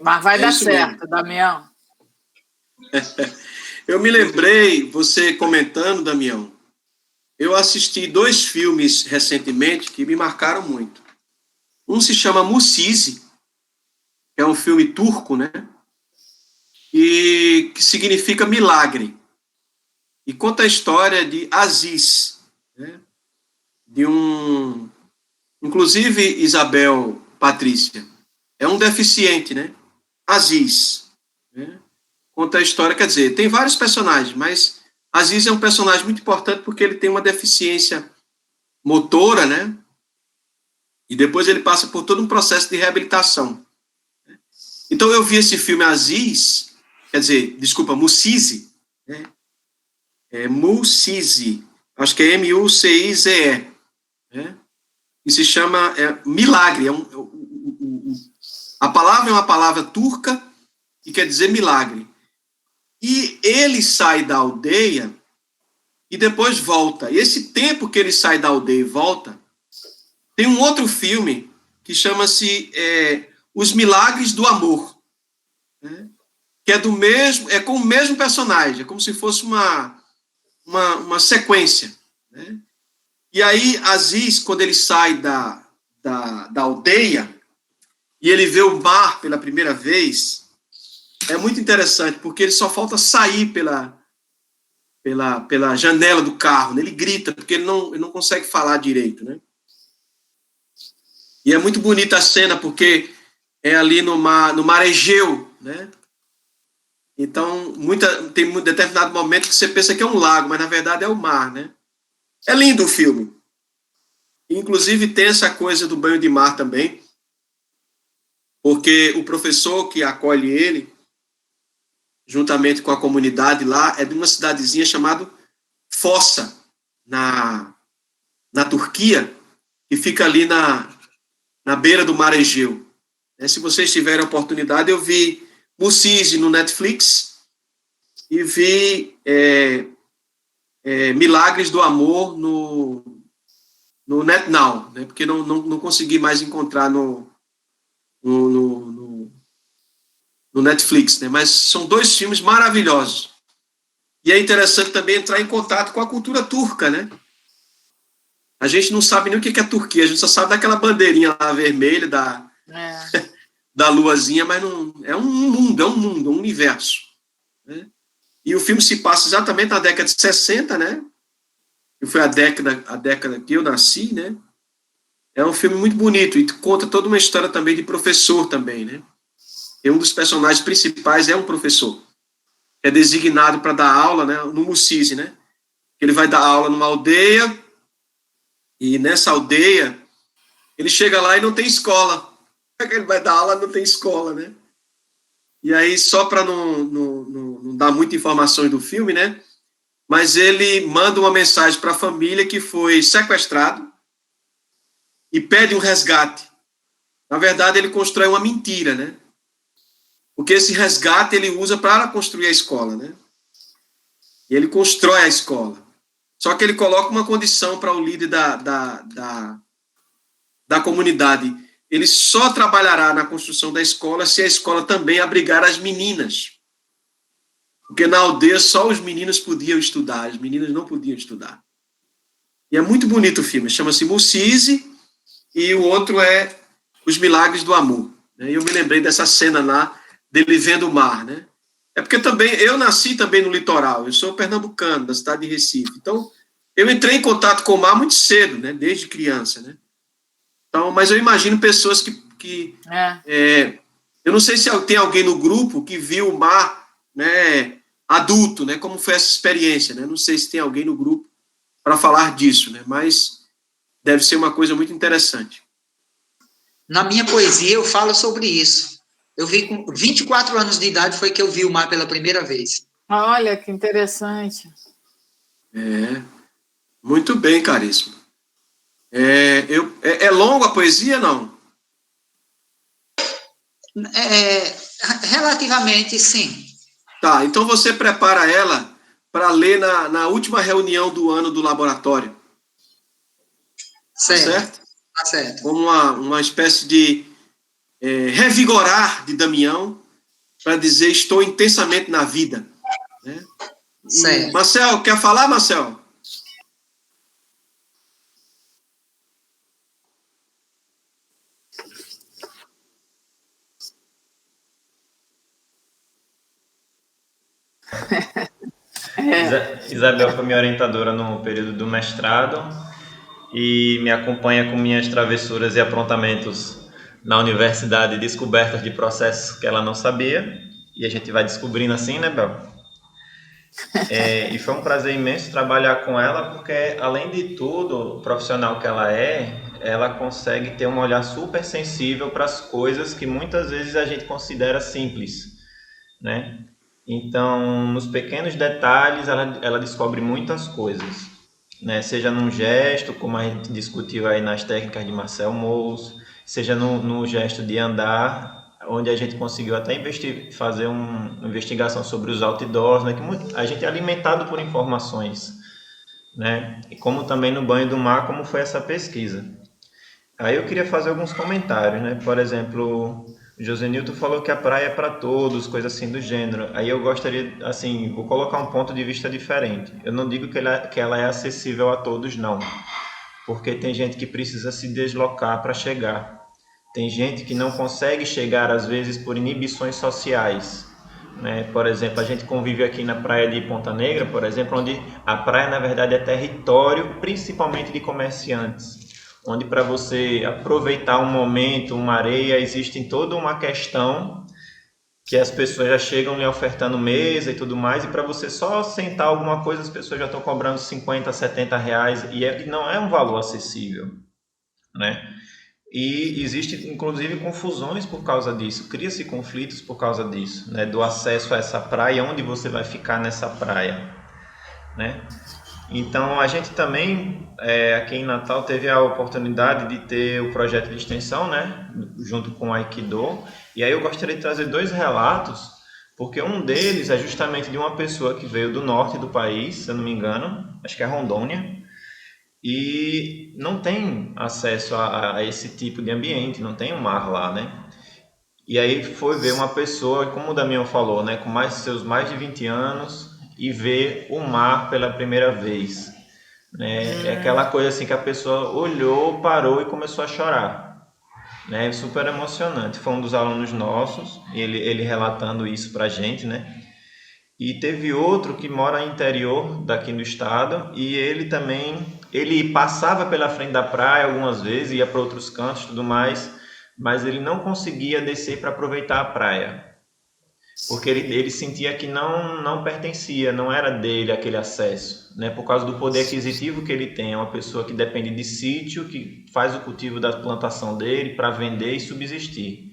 Mas vai dar certo, Damião. Eu me lembrei, você comentando, Damião, eu assisti 2 filmes recentemente que me marcaram muito. Um se chama Musizi, que é um filme turco, né? E que significa milagre. E conta a história de Aziz, né? Inclusive, Isabel, Patrícia, é um deficiente, né? Aziz, né? Conta a história, quer dizer, tem vários personagens, mas Aziz é um personagem muito importante porque ele tem uma deficiência motora, né? E depois ele passa por todo um processo de reabilitação. Então eu vi esse filme Aziz, quer dizer, desculpa, Musizi, né? Musizi, acho que é Mucize, né? E se chama milagre. A palavra é uma palavra turca que quer dizer milagre. E ele sai da aldeia e depois volta. E esse tempo que ele sai da aldeia e volta, tem um outro filme que chama-se Os Milagres do Amor, né? Que é com o mesmo personagem, é como se fosse uma sequência, né? E aí, Aziz, quando ele sai da aldeia e ele vê o mar pela primeira vez, é muito interessante, porque ele só falta sair pela janela do carro, né? Ele grita, porque ele não consegue falar direito, né? E é muito bonita a cena, porque é ali no mar Egeu, né? Então, tem um determinado momento que você pensa que é um lago, mas na verdade é o mar, né? É lindo o filme. Inclusive tem essa coisa do banho de mar também, porque o professor que acolhe ele, juntamente com a comunidade lá, é de uma cidadezinha chamada Fossa, na Turquia, que fica ali na beira do mar Egeu. Se vocês tiverem a oportunidade, eu vi Musizi no Netflix e vi Milagres do Amor no NetNow, né? Porque não consegui mais encontrar no Netflix, né? Mas são 2 filmes maravilhosos. E é interessante também entrar em contato com a cultura turca, né? A gente não sabe nem o que é Turquia, a gente só sabe daquela bandeirinha lá vermelha da luazinha, mas não é um mundo, um universo. Né? E o filme se passa exatamente na década de 60, né? Que foi a década que eu nasci, né? É um filme muito bonito e conta toda uma história também de professor também, né? E um dos personagens principais é um professor, que é designado para dar aula, né? No Mucise, né? Ele vai dar aula numa aldeia e nessa aldeia ele chega lá e não tem escola. Ele vai dar aula, não tem escola, né? E aí, só para não dar muita informações do filme, né? Mas ele manda uma mensagem para a família que foi sequestrado e pede um resgate. Na verdade, ele constrói uma mentira, né? Porque esse resgate ele usa para construir a escola, né? E ele constrói a escola. Só que ele coloca uma condição para o líder da comunidade. Ele só trabalhará na construção da escola se a escola também abrigar as meninas. Porque na aldeia só os meninos podiam estudar, as meninas não podiam estudar. E é muito bonito o filme, chama-se Mucise, e o outro é Os Milagres do Amor. E eu me lembrei dessa cena lá, dele vendo o mar, né? É porque também, eu nasci também no litoral, eu sou pernambucano, da cidade de Recife. Então, eu entrei em contato com o mar muito cedo, né? Desde criança, né? Então, mas eu imagino pessoas eu não sei se tem alguém no grupo que viu o mar, né, adulto, né? Como foi essa experiência, né? Não sei se tem alguém no grupo para falar disso, né? Mas deve ser uma coisa muito interessante. Na minha poesia, eu falo sobre isso. Eu vi com 24 anos de idade, foi que eu vi o mar pela primeira vez. Olha, que interessante. Muito bem, caríssimo. É longa a poesia, não? Relativamente, sim. Tá, então você prepara ela para ler na última reunião do ano do laboratório. Certo? Tá certo. Como uma espécie de revigorar de Damião para dizer estou intensamente na vida. Né? Certo. Marcel, quer falar, Marcel? Isabel foi minha orientadora no período do mestrado e me acompanha com minhas travessuras e aprontamentos na universidade, descobertas de processos que ela não sabia, e a gente vai descobrindo assim, né, Bel? E foi um prazer imenso trabalhar com ela, porque, além de tudo, o profissional que ela consegue ter um olhar super sensível para as coisas que muitas vezes a gente considera simples, né? Então, nos pequenos detalhes, ela descobre muitas coisas, né? Seja num gesto, como a gente discutiu aí nas técnicas de Marcel Mous, seja no gesto de andar, onde a gente conseguiu até fazer uma investigação sobre os outdoors, né? Que a gente é alimentado por informações, né? E como também no banho do mar, como foi essa pesquisa. Aí eu queria fazer alguns comentários, né? Por exemplo, o Josenilton falou que a praia é para todos, coisa assim do gênero. Aí eu gostaria, assim, vou colocar um ponto de vista diferente. Eu não digo que ela é acessível a todos, não. Porque tem gente que precisa se deslocar para chegar. Tem gente que não consegue chegar, às vezes, por inibições sociais. Né? Por exemplo, a gente convive aqui na praia de Ponta Negra, por exemplo, onde a praia, na verdade, é território, principalmente de comerciantes. Onde para você aproveitar um momento, uma areia, existe toda uma questão que as pessoas já chegam lhe ofertando mesa e tudo mais, e para você só sentar alguma coisa, as pessoas já estão cobrando 50, 70 reais, e não é um valor acessível, né? E existe, inclusive, confusões por causa disso, cria-se conflitos por causa disso, né? Do acesso a essa praia, onde você vai ficar nessa praia, né? Então, a gente também, aqui em Natal, teve a oportunidade de ter o projeto de extensão, né, junto com o Aikido, e aí eu gostaria de trazer 2 relatos, porque um deles é justamente de uma pessoa que veio do norte do país, se eu não me engano, acho que é Rondônia, e não tem acesso a esse tipo de ambiente, não tem um mar lá, né? E aí foi ver uma pessoa, como o Damião falou, né, com seus mais de 20 anos, e ver o mar pela primeira vez, né? É aquela coisa assim que a pessoa olhou, parou e começou a chorar, né? Super emocionante. Foi um dos alunos nossos, ele relatando isso pra gente, né? E teve outro que mora no interior daqui do estado e ele também, ele passava pela frente da praia algumas vezes, ia para outros cantos e tudo mais, mas ele não conseguia descer para aproveitar a praia, porque ele sentia que não pertencia, não era dele aquele acesso, né? Por causa do poder aquisitivo que ele tem, é uma pessoa que depende de sítio, que faz o cultivo da plantação dele para vender e subsistir.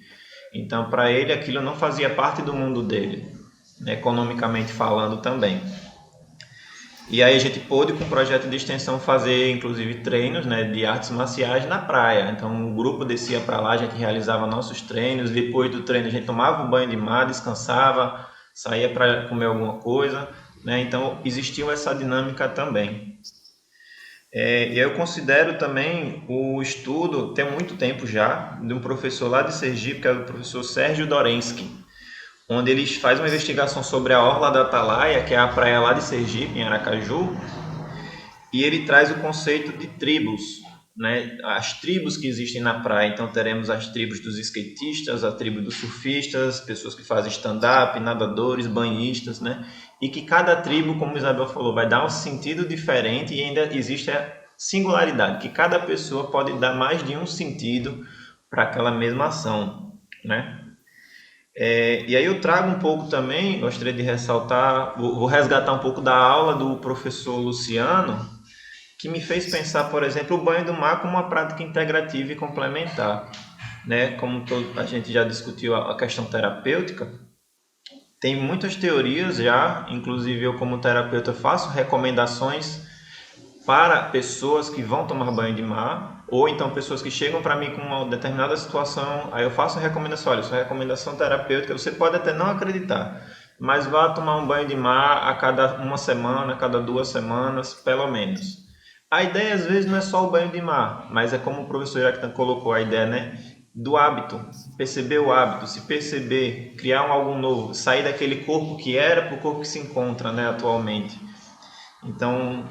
Então, para ele, aquilo não fazia parte do mundo dele, né, economicamente falando também. E aí a gente pôde, com o projeto de extensão, fazer inclusive treinos, né, de artes marciais na praia. Então o grupo descia para lá, a gente realizava nossos treinos, depois do treino a gente tomava um banho de mar, descansava, saía para comer alguma coisa, né? Então existiu essa dinâmica também. E eu considero também o estudo, tem muito tempo já, de um professor lá de Sergipe, que é o professor Sérgio Dorensky, onde ele faz uma investigação sobre a Orla da Atalaia, que é a praia lá de Sergipe, em Aracaju, e ele traz o conceito de tribos, né? As tribos que existem na praia. Então teremos as tribos dos skatistas, a tribo dos surfistas, pessoas que fazem stand-up, nadadores, banhistas, né? E que cada tribo, como Isabel falou, vai dar um sentido diferente e ainda existe a singularidade, que cada pessoa pode dar mais de um sentido para aquela mesma ação, né? E aí eu trago um pouco também, gostaria de ressaltar, vou resgatar um pouco da aula do professor Luciano, que me fez pensar, por exemplo, o banho do mar como uma prática integrativa e complementar, né? Como a gente já discutiu a questão terapêutica, tem muitas teorias já, inclusive eu como terapeuta faço recomendações para pessoas que vão tomar banho de mar, ou então pessoas que chegam para mim com uma determinada situação, aí eu faço a recomendação, olha, sua recomendação terapêutica, você pode até não acreditar, mas vá tomar um banho de mar a cada uma semana, a cada 2 semanas, pelo menos. A ideia às vezes não é só o banho de mar, mas é como o professor Jactan colocou a ideia, né? Do hábito, perceber o hábito, se perceber, criar algo novo, sair daquele corpo que era para o corpo que se encontra, né, atualmente. Então,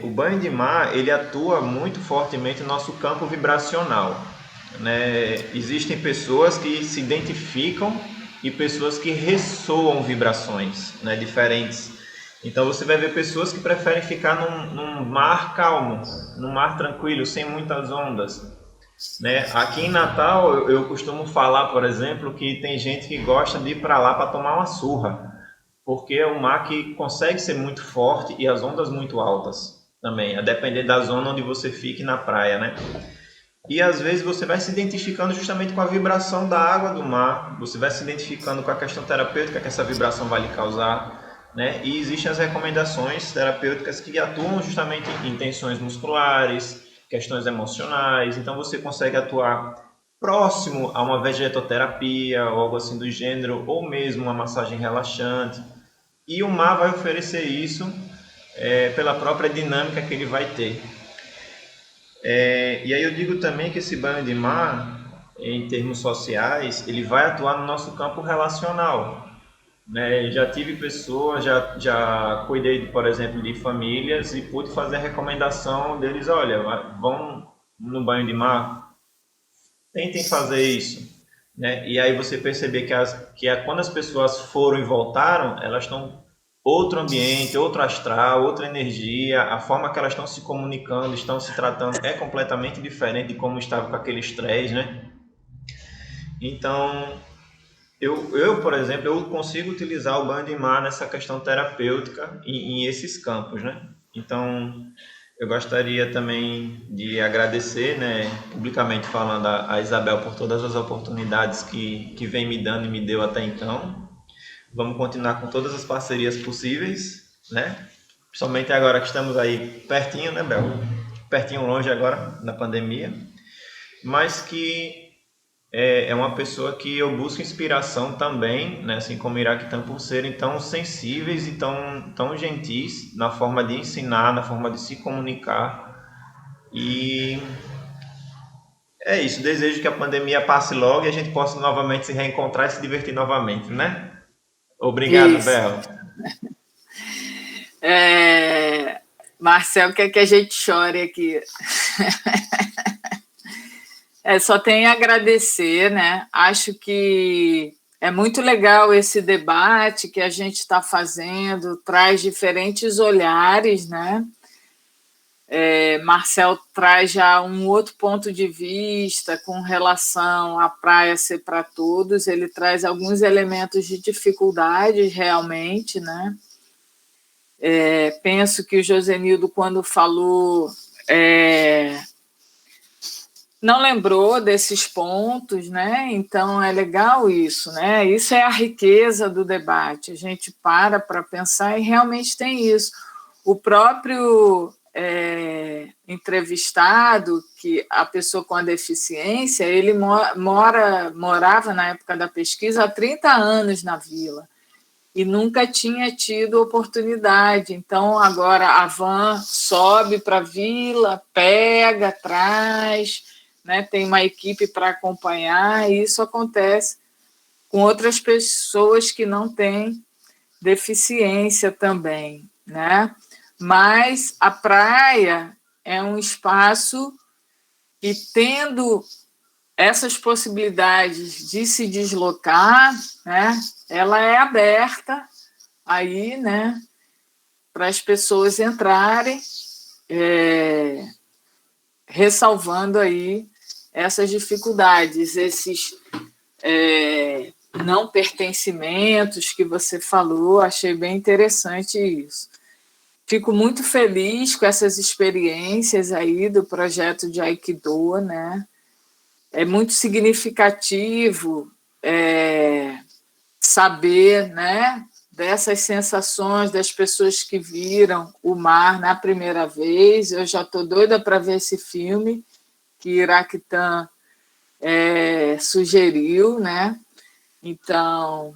o banho de mar, ele atua muito fortemente no nosso campo vibracional, né? Existem pessoas que se identificam e pessoas que ressoam vibrações, né, diferentes. Então você vai ver pessoas que preferem ficar num mar calmo, num mar tranquilo, sem muitas ondas, né? Aqui em Natal eu costumo falar, por exemplo, que tem gente que gosta de ir para lá para tomar uma surra, porque é um mar que consegue ser muito forte e as ondas muito altas também, a depender da zona onde você fique na praia, né? E às vezes você vai se identificando justamente com a vibração da água do mar, você vai se identificando com a questão terapêutica que essa vibração vai lhe causar, né? E existem as recomendações terapêuticas que atuam justamente em tensões musculares, questões emocionais, então você consegue atuar próximo a uma vegetoterapia ou algo assim do gênero, ou mesmo uma massagem relaxante. E o mar vai oferecer isso pela própria dinâmica que ele vai ter. E aí eu digo também que esse banho de mar, em termos sociais, ele vai atuar no nosso campo relacional, né? Já tive pessoas, já cuidei, por exemplo, de famílias e pude fazer a recomendação deles, olha, vão no banho de mar, tentem fazer isso, né? E aí você perceber que quando as pessoas foram e voltaram, elas estão outro ambiente, outro astral, outra energia, a forma que elas estão se comunicando, estão se tratando é completamente diferente de como estava com aquele estresse, né? Então, eu, por exemplo, eu consigo utilizar o banho de mar nessa questão terapêutica em esses campos, né? Então, eu gostaria também de agradecer, né, publicamente falando, a Isabel por todas as oportunidades que vem me dando e me deu até então. Vamos continuar com todas as parcerias possíveis, né? Principalmente agora que estamos aí pertinho, né, Bel? Pertinho, longe agora, da pandemia. Mas que é uma pessoa que eu busco inspiração também, né? Assim como Iraquitã, por serem tão sensíveis e tão gentis na forma de ensinar, na forma de se comunicar. E é isso. Desejo que a pandemia passe logo e a gente possa novamente se reencontrar e se divertir novamente, né? Obrigado, Isso. Bel. Marcel quer que a gente chore aqui. Só tenho a agradecer, né? Acho que é muito legal esse debate que a gente está fazendo, traz diferentes olhares, né? Marcel traz já um outro ponto de vista com relação à praia ser para todos, ele traz alguns elementos de dificuldades realmente, né? Penso que o Josenildo, quando falou, não lembrou desses pontos, né? Então é legal isso, né? Isso é a riqueza do debate. A gente para pensar e realmente tem isso. O próprio entrevistado, que a pessoa com a deficiência, ele morava na época da pesquisa há 30 anos na vila e nunca tinha tido oportunidade. Então, agora a van sobe para a vila, pega, traz, né? Tem uma equipe para acompanhar, e isso acontece com outras pessoas que não têm deficiência também, né? Mas a praia é um espaço que, tendo essas possibilidades de se deslocar, né, ela é aberta aí, né, para as pessoas entrarem, ressalvando aí essas dificuldades, esses não pertencimentos que você falou. Achei bem interessante isso. Fico muito feliz com essas experiências aí do projeto de Aikido, né? É muito significativo saber, né, dessas sensações das pessoas que viram o mar na primeira vez. Eu já estou doida para ver esse filme que Iraquitã sugeriu, né? Então,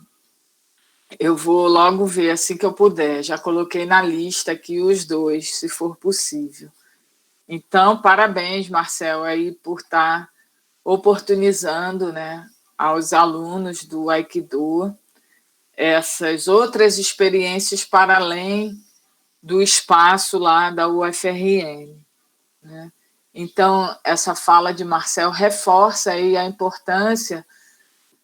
eu vou logo ver assim que eu puder. Já coloquei na lista aqui os 2, se for possível. Então, parabéns, Marcel, aí por estar oportunizando, né, aos alunos do Aikido essas outras experiências para além do espaço lá da UFRN, né? Então, essa fala de Marcel reforça aí a importância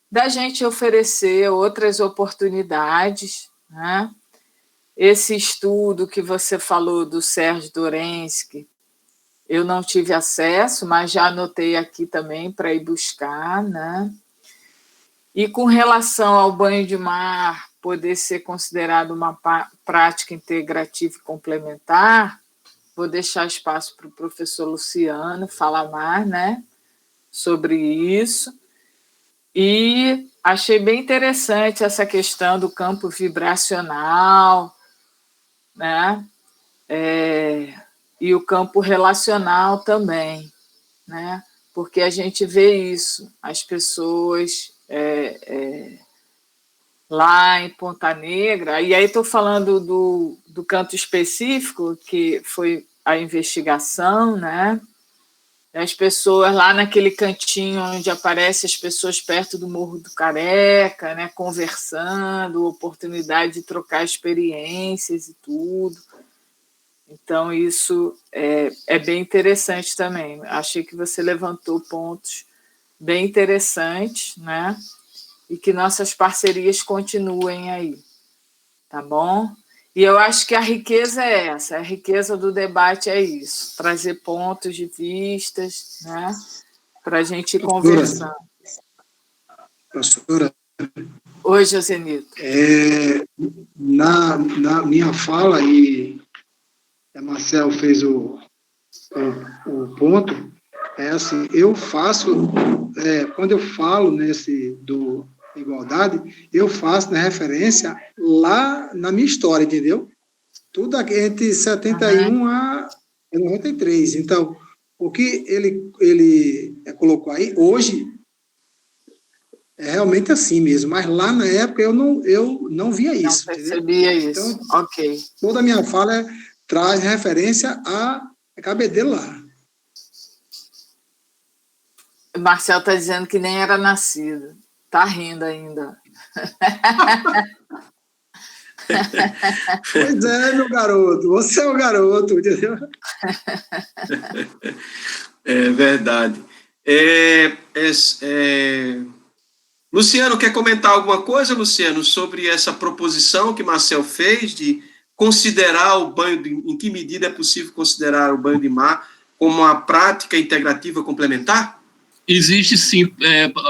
da gente oferecer outras oportunidades, né? Esse estudo que você falou do Sérgio Dorensky, eu não tive acesso, mas já anotei aqui também para ir buscar, né? E com relação ao banho de mar poder ser considerado uma prática integrativa e complementar, vou deixar espaço para o professor Luciano falar mais, né, sobre isso. E achei bem interessante essa questão do campo vibracional, né, e o campo relacional também, né, porque a gente vê isso, as pessoas lá em Ponta Negra, e aí estou falando do canto específico, que foi a investigação, né? As pessoas lá naquele cantinho onde aparecem as pessoas perto do Morro do Careca, né? Conversando, oportunidade de trocar experiências e tudo. Então, isso é bem interessante também. Achei que você levantou pontos bem interessantes, né? E que nossas parcerias continuem aí, tá bom? E eu acho que a riqueza é essa, a riqueza do debate é isso, trazer pontos de vistas, né, para a gente ir conversando. Professora, Oi, Josenito. Na minha fala, e a Marcel fez o ponto, assim, eu faço, quando eu falo do igualdade, eu faço na referência lá na minha história, entendeu? Tudo aqui entre 71 a 93. Então, o que ele colocou aí, hoje, é realmente assim mesmo, mas lá na época eu não via isso. Não percebia entendeu? isso, Então, ok. Toda a minha fala traz referência a Cabedelo lá. O Marcel está dizendo que nem era nascido. Está rindo ainda. Pois é, meu garoto, você é o garoto, entendeu? É verdade. Luciano, quer comentar alguma coisa, Luciano, sobre essa proposição que Marcel fez de considerar em que medida é possível considerar o banho de mar como uma prática integrativa complementar? Existe, sim,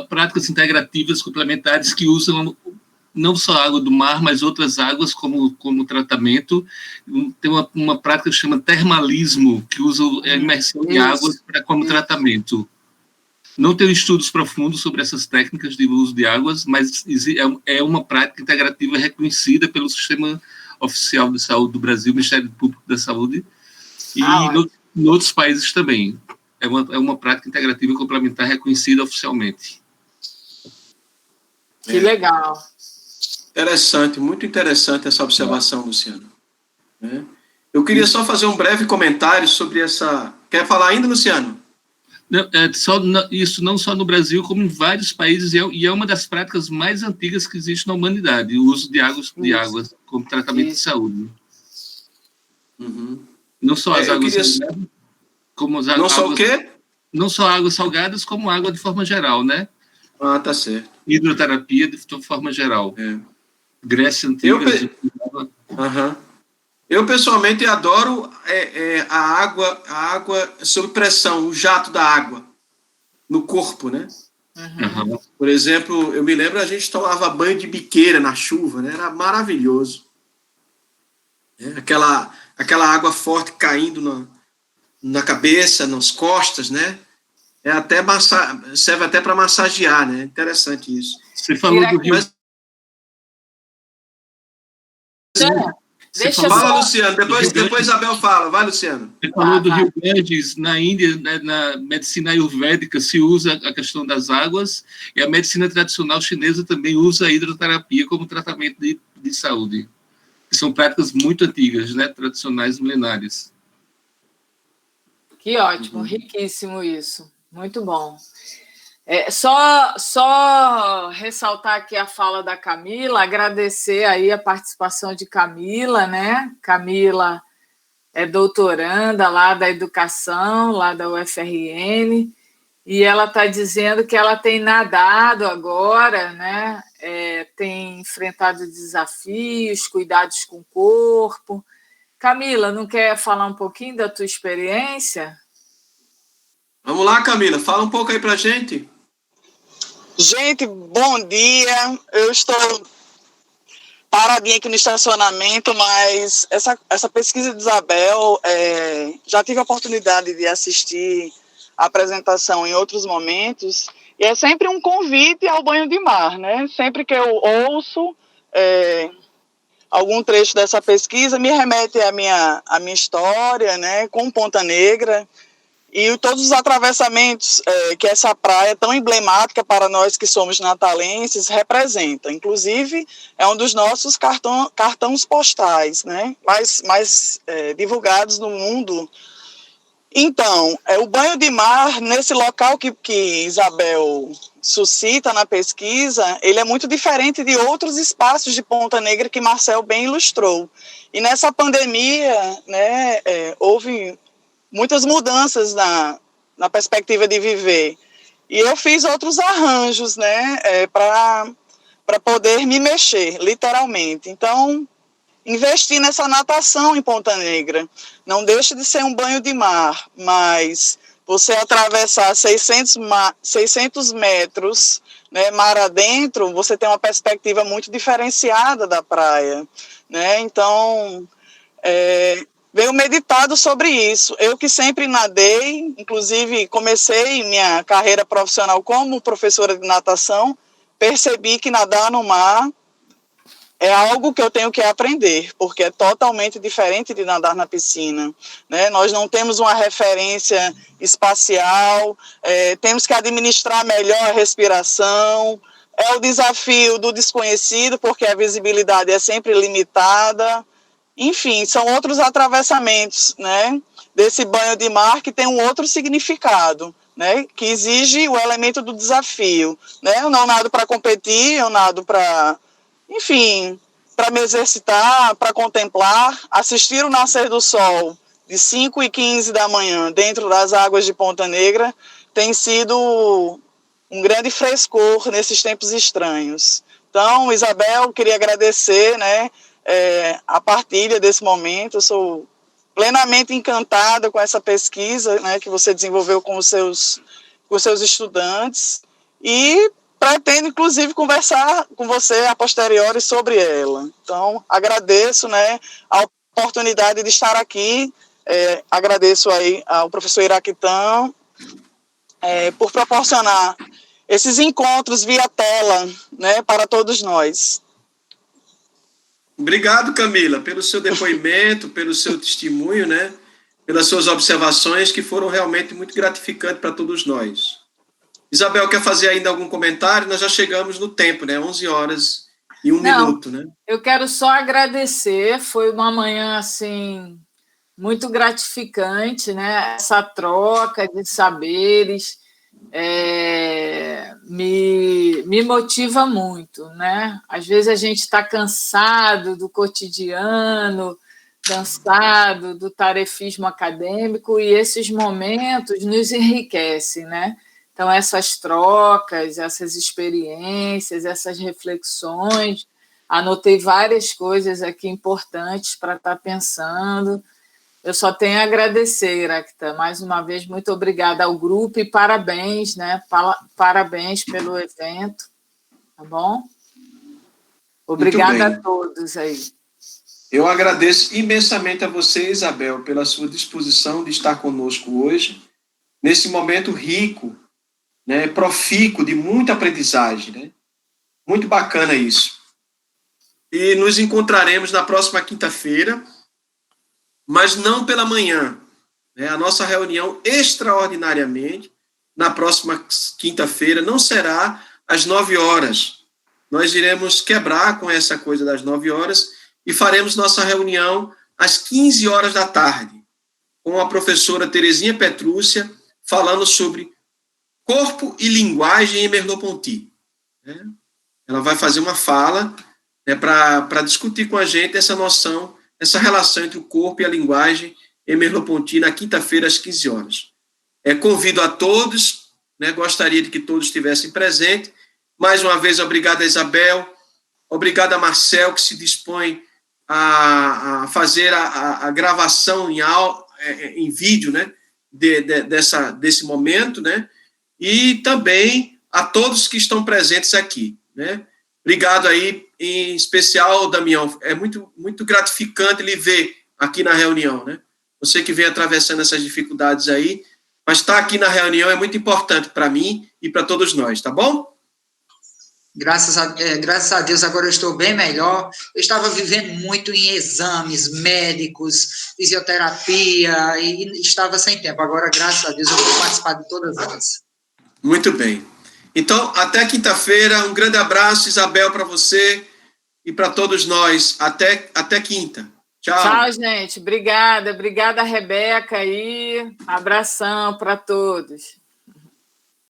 práticas integrativas complementares que usam não só a água do mar, mas outras águas como tratamento. Tem uma prática que se chama termalismo, que usa a imersão em águas como tratamento. Não tenho estudos profundos sobre essas técnicas de uso de águas, mas é uma prática integrativa reconhecida pelo Sistema Oficial de Saúde do Brasil, Ministério Público da Saúde, e em outros países também. É uma prática integrativa complementar reconhecida oficialmente. Que legal. Interessante, muito interessante essa observação, Luciano. Eu queria só fazer um breve comentário sobre essa... Quer falar ainda, Luciano? Não, isso não só no Brasil, como em vários países, e é uma das práticas mais antigas que existe na humanidade, o uso de águas como tratamento de saúde. Uhum. Não só as águas salgadas, como as águas... Não só o quê? Não só águas salgadas, como água de forma geral, né? Ah, tá certo. Hidroterapia de forma geral. Grécia Antiga... Eu, pessoalmente, adoro a água sob pressão, o jato da água no corpo, né? Uhum. Por exemplo, eu me lembro, a gente tomava banho de biqueira na chuva, né? Era maravilhoso. Aquela água forte caindo na cabeça, nas costas, né? Serve até para massagear, né? Interessante isso. Você falou do Rio... Fala, Luciano. Depois Isabel fala. Vai, Luciano. Você falou do Rio Ganges. Na Índia, na medicina ayurvédica, se usa a questão das águas, e a medicina tradicional chinesa também usa a hidroterapia como tratamento de saúde. Que são práticas muito antigas, né? Tradicionais, milenares. Que ótimo, riquíssimo isso. Muito bom. Só ressaltar aqui a fala da Camila, agradecer aí a participação de Camila, né? Camila é doutoranda lá da educação, lá da UFRN, e ela está dizendo que ela tem nadado agora, né? Tem enfrentado desafios, cuidados com o corpo. Camila, não quer falar um pouquinho da tua experiência? Vamos lá, Camila, fala um pouco aí pra gente. Gente, bom dia. Eu estou paradinha aqui no estacionamento, mas essa pesquisa de Isabel, já tive a oportunidade de assistir a apresentação em outros momentos, e é sempre um convite ao banho de mar, né? Sempre que eu ouço algum trecho dessa pesquisa, me remete à minha história, né, com Ponta Negra, e todos os atravessamentos que essa praia tão emblemática para nós que somos natalenses representa. Inclusive, é um dos nossos cartões postais, né, mais divulgados no mundo. Então, o banho de mar, nesse local que Isabel suscita na pesquisa, ele é muito diferente de outros espaços de Ponta Negra que Marcel bem ilustrou. E nessa pandemia, né, houve muitas mudanças na perspectiva de viver. E eu fiz outros arranjos, né, para poder me mexer, literalmente. Então, investi nessa natação em Ponta Negra. Não deixa de ser um banho de mar, mas você atravessar 600 metros, né, mar adentro, você tem uma perspectiva muito diferenciada da praia, né? Então, venho meditado sobre isso. Eu que sempre nadei, inclusive comecei minha carreira profissional como professora de natação, percebi que nadar no mar é algo que eu tenho que aprender, porque é totalmente diferente de nadar na piscina, né? Nós não temos uma referência espacial, temos que administrar melhor a respiração, é o desafio do desconhecido, porque a visibilidade é sempre limitada. Enfim, são outros atravessamentos, né, desse banho de mar que tem um outro significado, né, que exige o elemento do desafio, né? Eu não nado para competir, eu nado para, enfim, para me exercitar, para contemplar, assistir o nascer do sol de 5h15 da manhã dentro das águas de Ponta Negra tem sido um grande frescor nesses tempos estranhos. Então, Isabel, queria agradecer, né, a partilha desse momento. Eu sou plenamente encantada com essa pesquisa, né, que você desenvolveu com os seus estudantes e pretendo, inclusive, conversar com você a posteriori sobre ela. Então, agradeço, né, a oportunidade de estar aqui, agradeço aí ao professor Iraquitã por proporcionar esses encontros via tela, né, para todos nós. Obrigado, Camila, pelo seu depoimento, pelo seu testemunho, né, pelas suas observações, que foram realmente muito gratificantes para todos nós. Isabel, quer fazer ainda algum comentário? Nós já chegamos no tempo, né, 11h01 minuto, né? Eu quero só agradecer, foi uma manhã, assim, muito gratificante, né, essa troca de saberes, me motiva muito, né? Às vezes a gente está cansado do cotidiano, cansado do tarefismo acadêmico, e esses momentos nos enriquecem, né? Então, essas trocas, essas experiências, essas reflexões, anotei várias coisas aqui importantes para estar pensando. Eu só tenho a agradecer, Iraquitã. Mais uma vez, muito obrigada ao grupo e parabéns, né? Parabéns pelo evento, tá bom? Obrigada a todos aí. Eu agradeço imensamente a você, Isabel, pela sua disposição de estar conosco hoje, nesse momento rico, né, profícuo, de muita aprendizagem, né? Muito bacana isso. E nos encontraremos na próxima quinta-feira, mas não pela manhã, né? A nossa reunião, extraordinariamente, na próxima quinta-feira, não será às 9h. Nós iremos quebrar com essa coisa das 9h e faremos nossa reunião às 15h da tarde, com a professora Terezinha Petrúcia, falando sobre corpo e linguagem em Merleau-Ponty. Né? Ela vai fazer uma fala, né, para discutir com a gente essa noção, essa relação entre o corpo e a linguagem em Merleau-Ponty, na quinta-feira, às 15h. Convido a todos, né, gostaria de que todos estivessem presentes. Mais uma vez, obrigado a Isabel, obrigado a Marcel, que se dispõe a fazer a gravação em vídeo, né, desse momento, né, e também a todos que estão presentes aqui, né. Obrigado aí, em especial, Damião. É muito, muito gratificante lhe ver aqui na reunião, né? Você que vem atravessando essas dificuldades aí, mas estar aqui na reunião é muito importante para mim e para todos nós, tá bom? Graças a Deus, agora eu estou bem melhor. Eu estava vivendo muito em exames médicos, fisioterapia, e estava sem tempo. Agora, graças a Deus, eu vou participar de todas elas. Muito bem. Então, até quinta-feira. Um grande abraço, Isabel, para você e para todos nós. Até quinta. Tchau. Tchau, gente. Obrigada, Rebeca aí. Abração para todos.